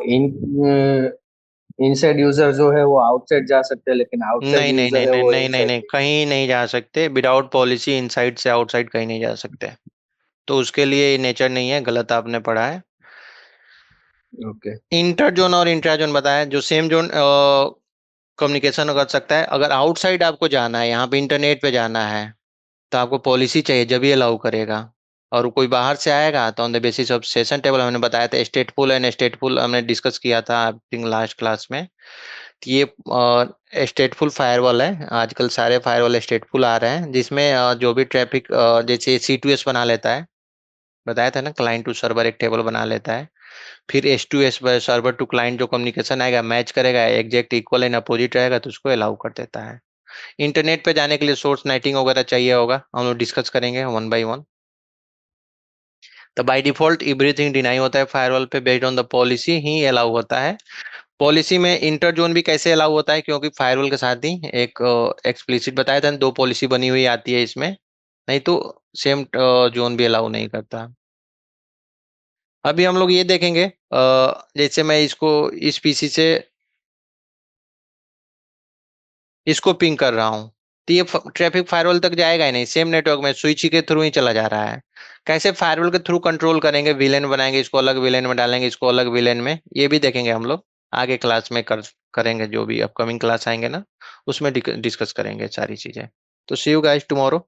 इनसाइड यूजर जो है वो आउटसाइड जा सकते हैं, लेकिन आउटसाइड नहीं नहीं नहीं यूजर है नहीं वो नहीं नहीं इनसाइड नहीं, नहीं। कहीं नहीं जा सकते विदाउट पॉलिसी। इनसाइड से आउटसाइड कहीं नहीं जा सकते, तो उसके लिए नेचर नहीं है, गलत आपने पढ़ा है। ओके। इंटर जोन और इंट्रा जोन बताया, जो सेम जोन कम्युनिकेशन कर सकता है। अगर आउटसाइड आपको जाना है, यहाँ पे इंटरनेट पे जाना है, तो आपको पॉलिसी चाहिए, जब ये अलाउ करेगा। और कोई बाहर से आएगा तो on the basis of session table, हमने बताया था स्टेटफुल एंड स्टेटफुल, हमने डिस्कस किया था आई थिंक लास्ट क्लास में। तो ये स्टेटफुल फायरवॉल है, आजकल सारे फायरवॉल स्टेटफुल आ रहे हैं, जिसमें जो भी ट्रैफिक जैसे C2S बना लेता है, बताया था ना, क्लाइंट टू सर्वर एक टेबल बना लेता है। फिर S2S सर्वर टू क्लाइंट जो कम्युनिकेशन आएगा मैच करेगा, एग्जैक्ट इक्वल एंड अपोजिट रहेगा, तो उसको अलाउ कर देता है। इंटरनेट पे जाने के लिए सोर्स नेटिंग वगैरह चाहिए होगा, हम लोग डिस्कस करेंगे वन बाय वन। तो बाय डिफॉल्ट एवरीथिंग डिनाई होता है फायरवॉल पे, based on the policy he allow होता है। पॉलिसी में इंटर जोन भी कैसे अलाउ होता है, क्योंकि फायरवॉल के साथ ही एक एक्सप्लिसिट बताया था, दो पॉलिसी बनी हुई आती है इसमें, नहीं तो सेम जोन भी अलाउ नहीं करता। अभी हम लोग ये देखेंगे, जैसे मैं इसको इस पीसी से इसको पिंग कर रहा हूँ, तो ये ट्रैफिक फायरवॉल तक जाएगा ही नहीं, सेम नेटवर्क में स्विच के थ्रू ही चला जा रहा है। कैसे फायरवॉल के थ्रू कंट्रोल करेंगे? विलेन बनाएंगे, इसको अलग विलेन में डालेंगे, इसको अलग विलेन में, ये भी देखेंगे हम लोग आगे क्लास में करेंगे, जो भी अपकमिंग क्लास आएंगे ना उसमें डिस्कस करेंगे सारी चीजें। तो सी यू गाइस टुमारो।